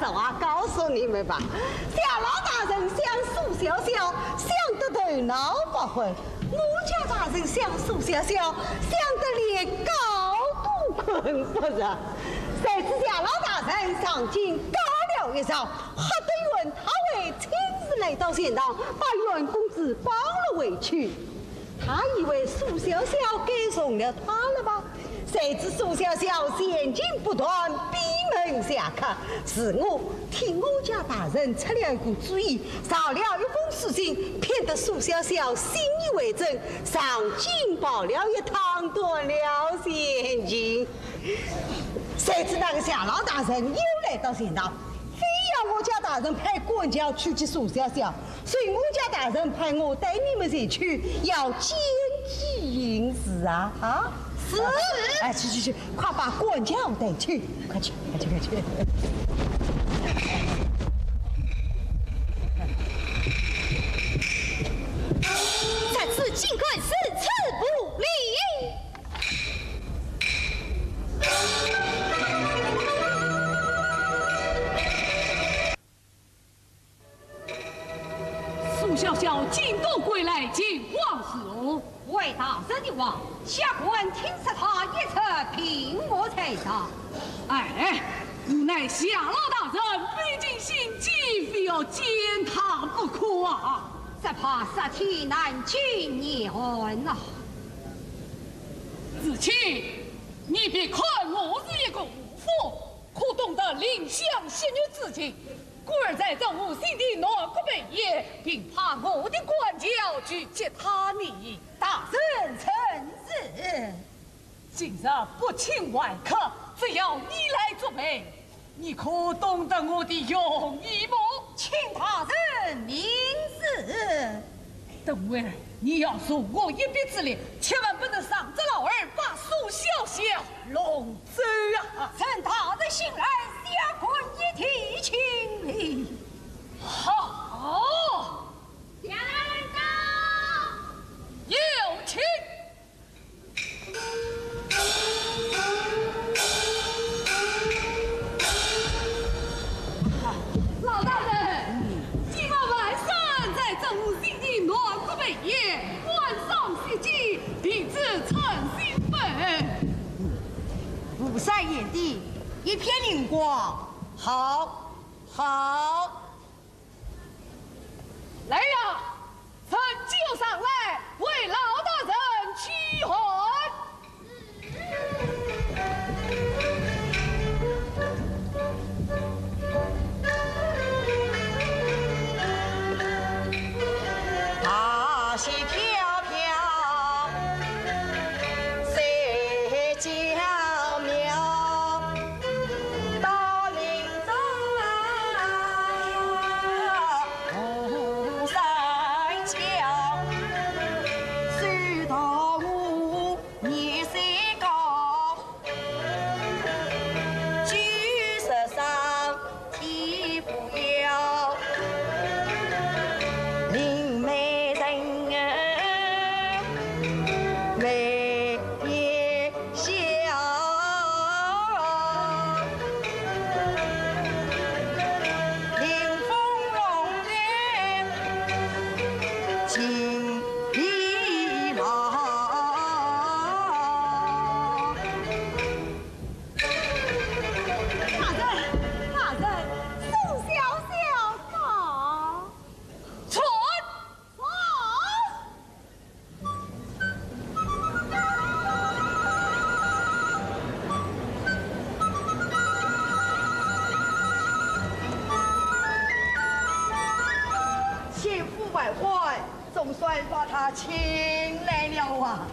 实话告诉你们吧，夏老大人想苏小小，想得头脑不昏；我家大人想苏小小，想得连觉都困不着。谁知夏老大人上京搞了一招，吓得袁太尉亲自来到现场，把袁公子绑了回去。他以为苏小小给送了他了吧？谁知苏小小陷阱不断，闭门下客。是我替我家大人出了一股主意，造了一封书信，骗得苏小小信以为真，上京跑了一趟，夺了现金。谁知那个夏老大人又来到现场，非要我家大人派官轿去接苏小小，所以我家大人派我带你们前去，要奸计引子啊！啊，是。哎，去，快把官轿带去，快去！这次尽管四次不利。苏小小进都归来，尽往何？为大人的话，下官听说他一侧凭我才到。哎，无奈夏老大人毕竟心急，非要见他不可啊！只怕杀体难尽念啊！子期，你别看我是一个武夫，可懂得领乡仙女之情。故而在这无心的南国北野，并怕我的官轿去接他你。大人臣是。今日不请外客，只要你来作陪。你可懂得我的用意么？请大人明示。等会儿你要恕我一臂之力，千万不能伤着老儿，把苏小小弄走啊！趁大人醒来，下官一提请你。好，夏大人到，有请。老大人，今晚晚上在这无心的南国北野，晚上袭击，弟子诚兴奋。雾山眼地，一片灵光。好。来呀，趁酒上来，为老大人驱寒。大喜飘飘，谁叫妙？到林中啊，五山桥，水到五年山高，举手上天不要。林美人儿眉眼笑，凌风龙眼金碧郎。大人，苏小小到。传。千呼万唤，总算把他请来了啊！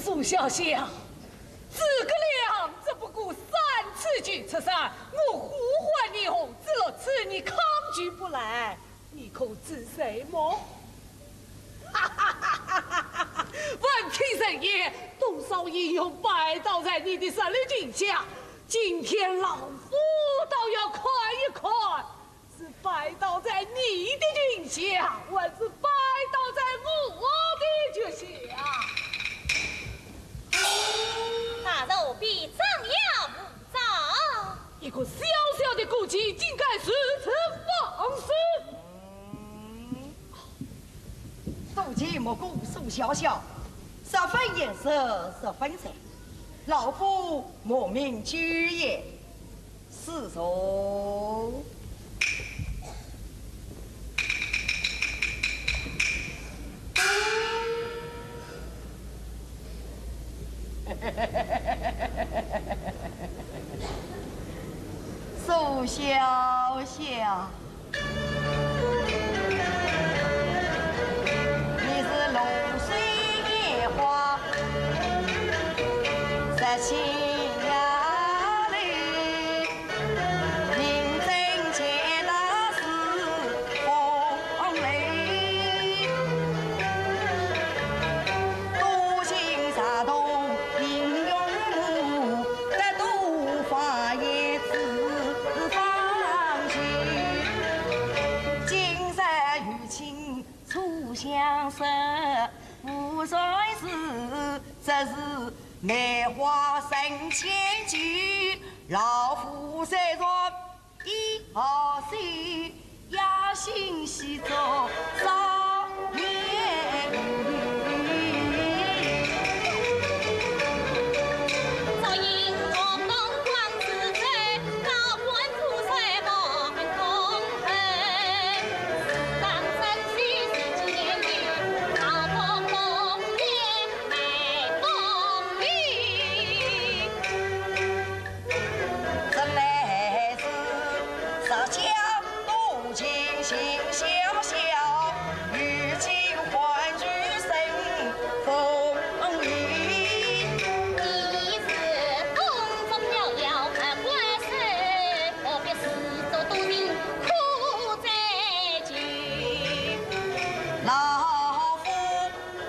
苏小小，诸葛亮只不过3次举出山，我呼唤你后，只6次你抗拒不来，你可知谁么？闻听人言，多少英雄拜倒在你的神力军下，今天老夫倒要看一看，是拜倒在你的军下，还是拜倒在我的军下？大肉比张牙舞爪，一个小小的顾忌，竟敢你莫姑苏小小，十分颜色十分色，老夫莫名居也。是说。苏小小，你是露水野花，热情呀里，明正前的是风雷，独行沙洞英勇武，在都发也自放弃，金山玉清初相识，无算是这是梅花生千句，老夫虽说一好心，压心系着少年雨。早应中东皇子在，高官出帅莫很公平。当真虚实见于，好风风也没风雨。这来是十家多情心小小，与情欢聚生风雨。你是宫中遥遥看官司，何必四周多人苦在居？老夫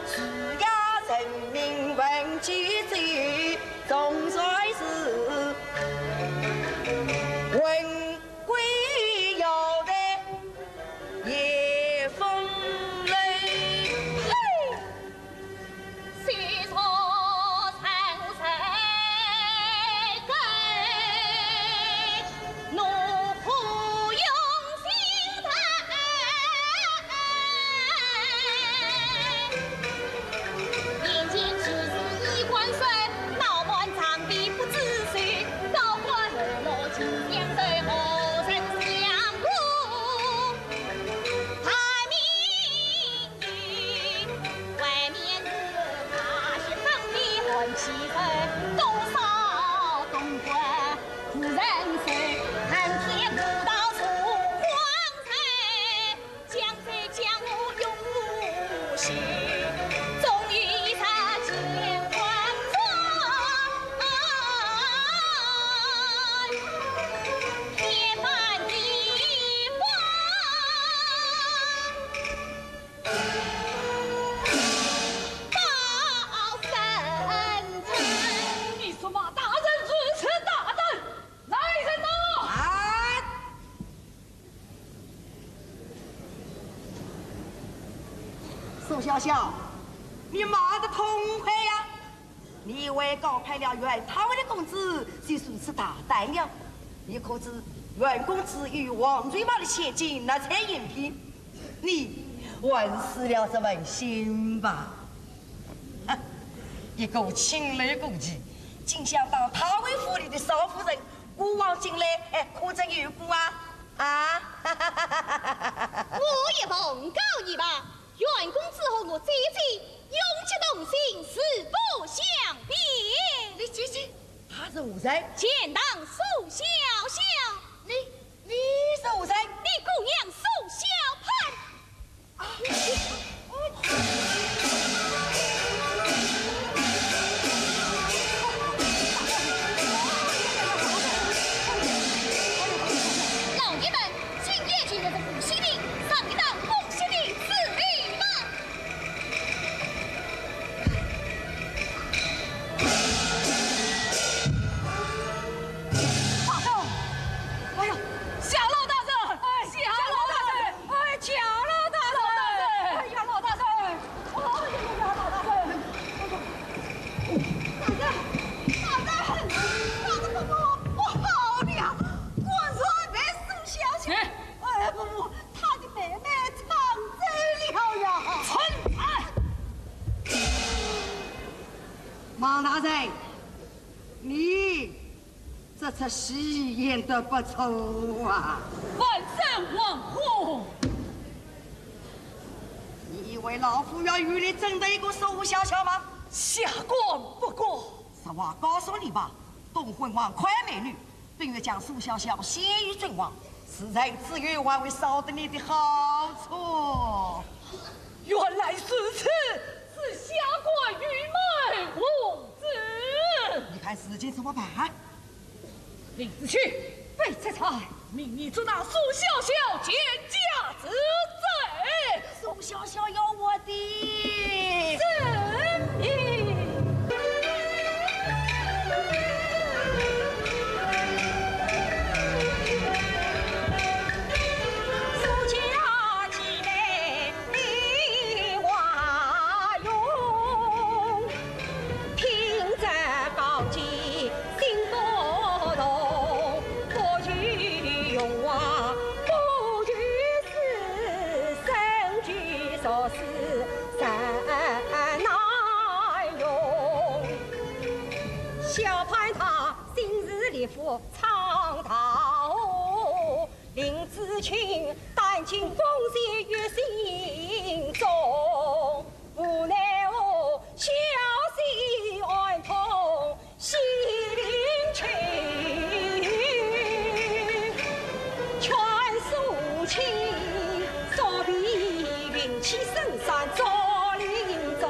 是呀人民问句句，总算是问归有的夜风雷。虽说残无谁根，怒虎用心谈。眼见只是一关水，脑满长臂不知谁。高官和我亲相对，何人相顾？太明语，外面的那些方面很气氛，多少东关无人随，寒天不到处荒财，江贼江湖永无息，终于他见黄泉，铁板一方。报神臣，你说马大人主持大人，来人呐！啊！苏小小，你骂得痛快呀！你以为高派了袁他为的公子是如此大胆了？你可知袁公子与王瑞玛的前景那才应聘？你问死了这门心吧！哼，一个清泪孤寂，竟想到他为府里的少夫人，孤王进来，可真有辜啊！啊！我也奉告一吧，袁公子和我姐姐永结同心，誓不相别。你姐姐，他是何人？见当苏小小，你是何人？你姑娘苏小盼。老爷们，今夜去的是古稀里，上一当古稀里自立吧。马上！哎呀，夏老大人，夏老大这出戏演得不错啊！万圣王后，你以为老夫要与你争得一个苏小小吗？下官不过。实话告诉你吧，东昏王快美女，并欲将苏小小献于君王，实在只有还会少得你的好处。原来是此，是下官愚昧无知。你看事情怎么办？林子去，被这才命你捉拿苏小小见驾之罪。苏小小有我的正义。苍堂林子群担尽风险于心中，无奈何消息暗通西陵去，劝肃清早比云起深山早林中。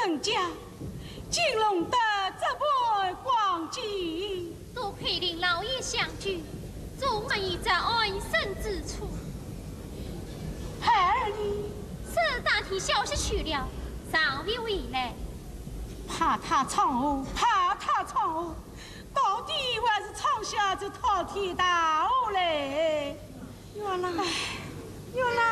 人家金龙的这般光景，多亏林老爷相助，总没有在安身之处。孩儿你是当天消息去了，尚未回来。怕他闯祸，怕他闯祸，到底还是闯下这滔天大祸嘞！原来，原来。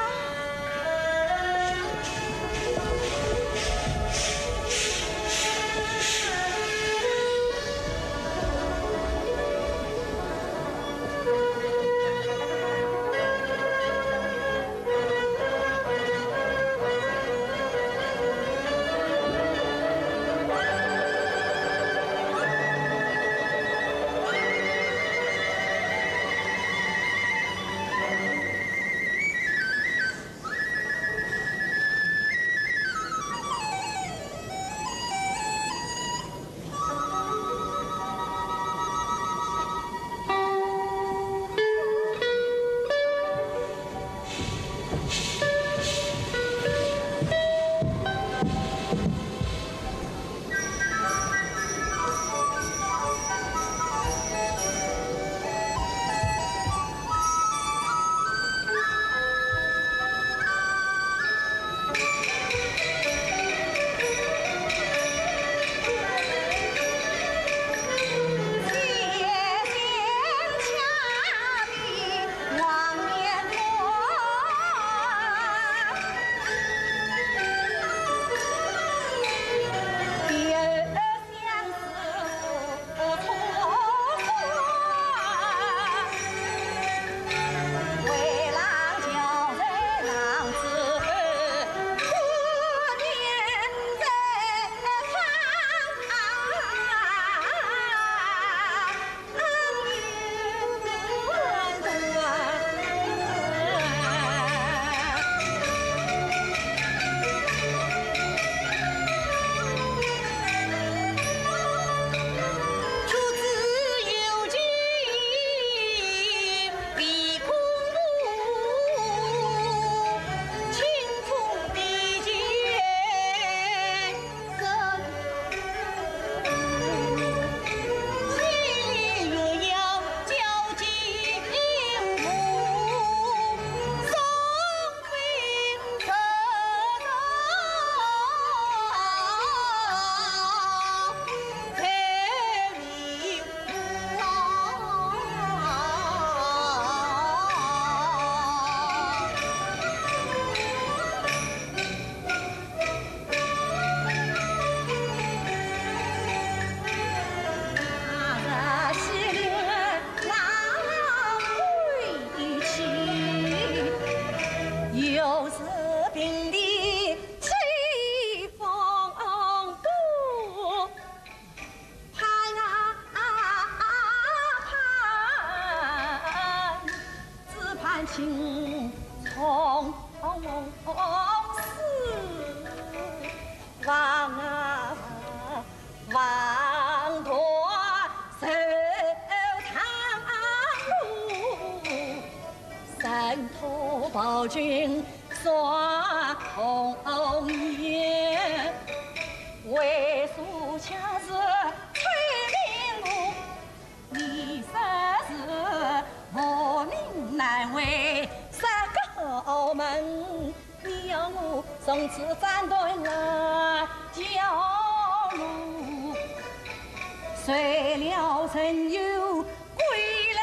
心从死，望啊望断手长路，山头暴君耍红颜，为数恰是崔明路，你实是无名难为三个后门，你要我从此斩断了交路，随了神游归来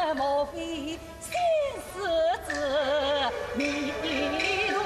人，莫非先世之迷路？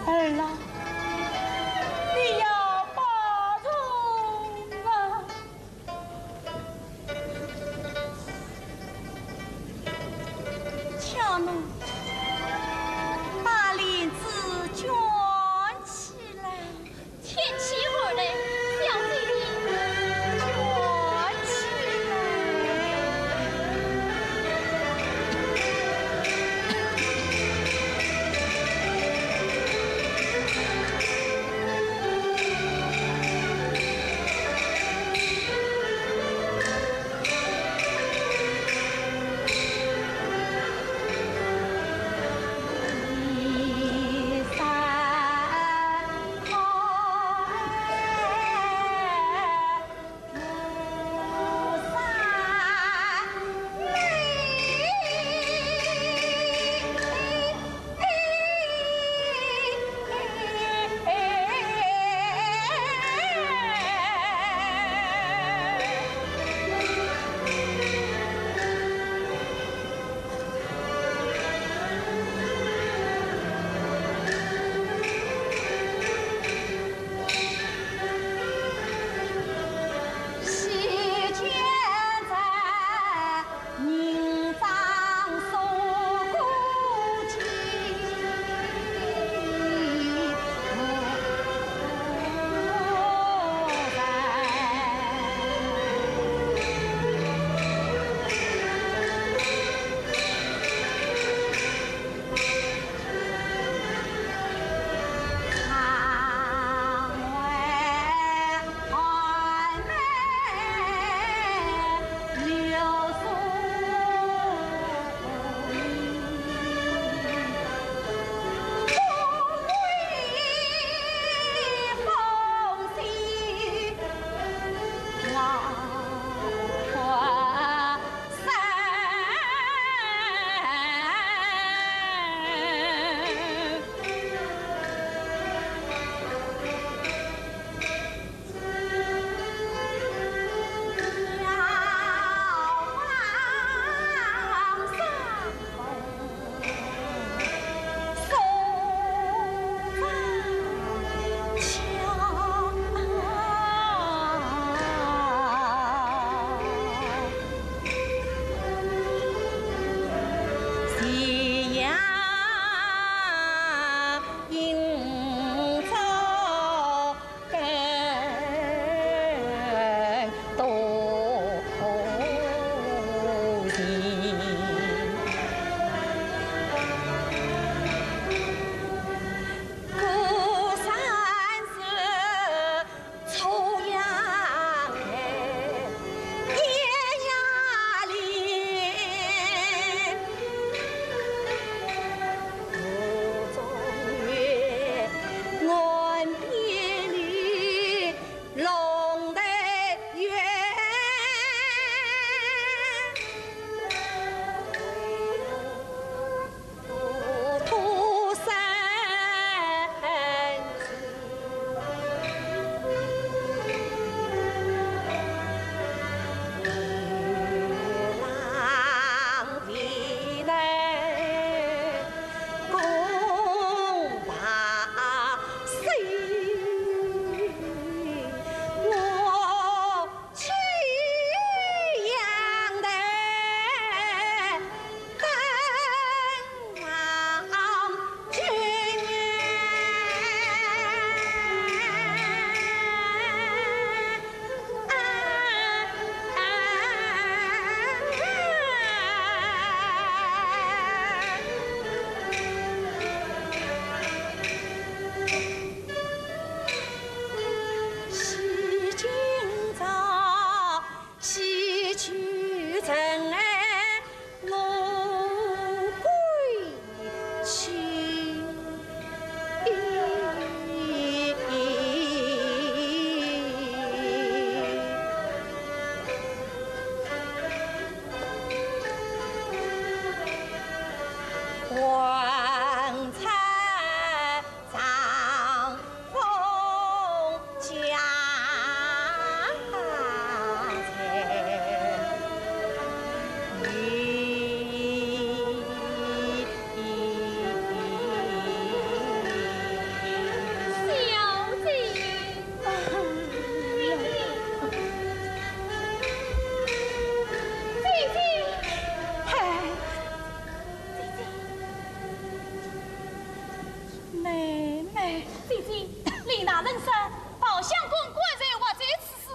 儿啊，你要保重。姐姐，李大人说，宝相公果然或在此时，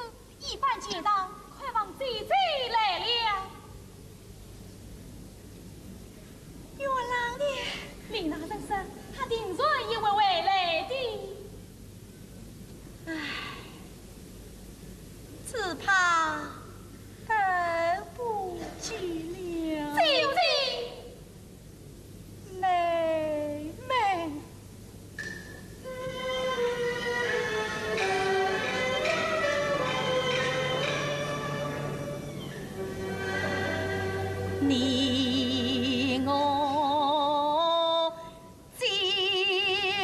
一般街道，快望姐姐来了。原来呢，李大人说，他定然也会回来的。唉，只怕等不及了。姐姐，妹妹。你我姐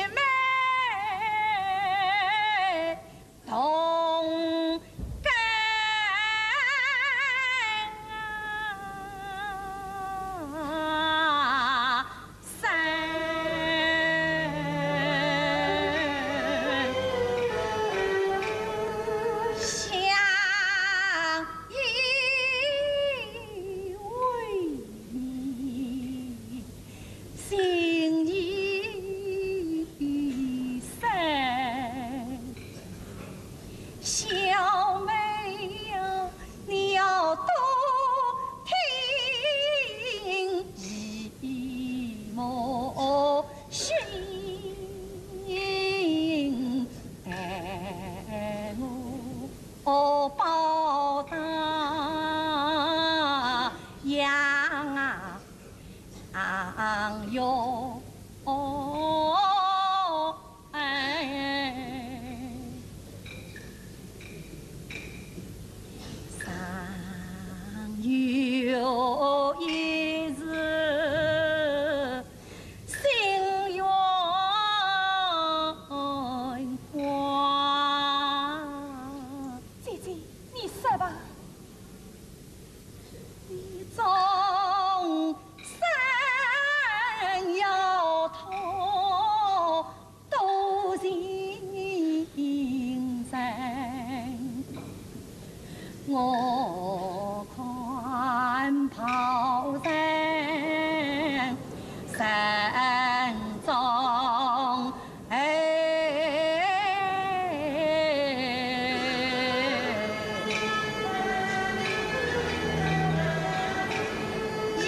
妹同甘生，相依为命，心意深。小妹呀，你要多听姨母训，待我报答养哟。尚有一日心愿光。姐姐，你说吧。你终身要托多情人，我看炮声山中一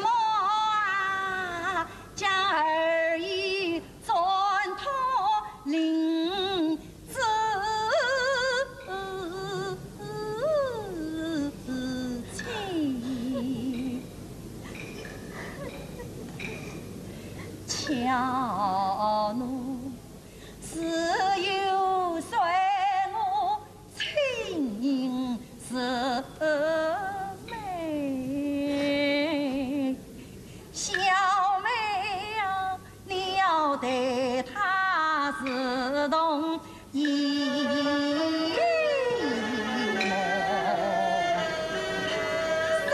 幕啊，将儿已转托领子亲，巧奴只有随我亲姊妹，小妹呀，你要对她是同一模三。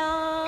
啊！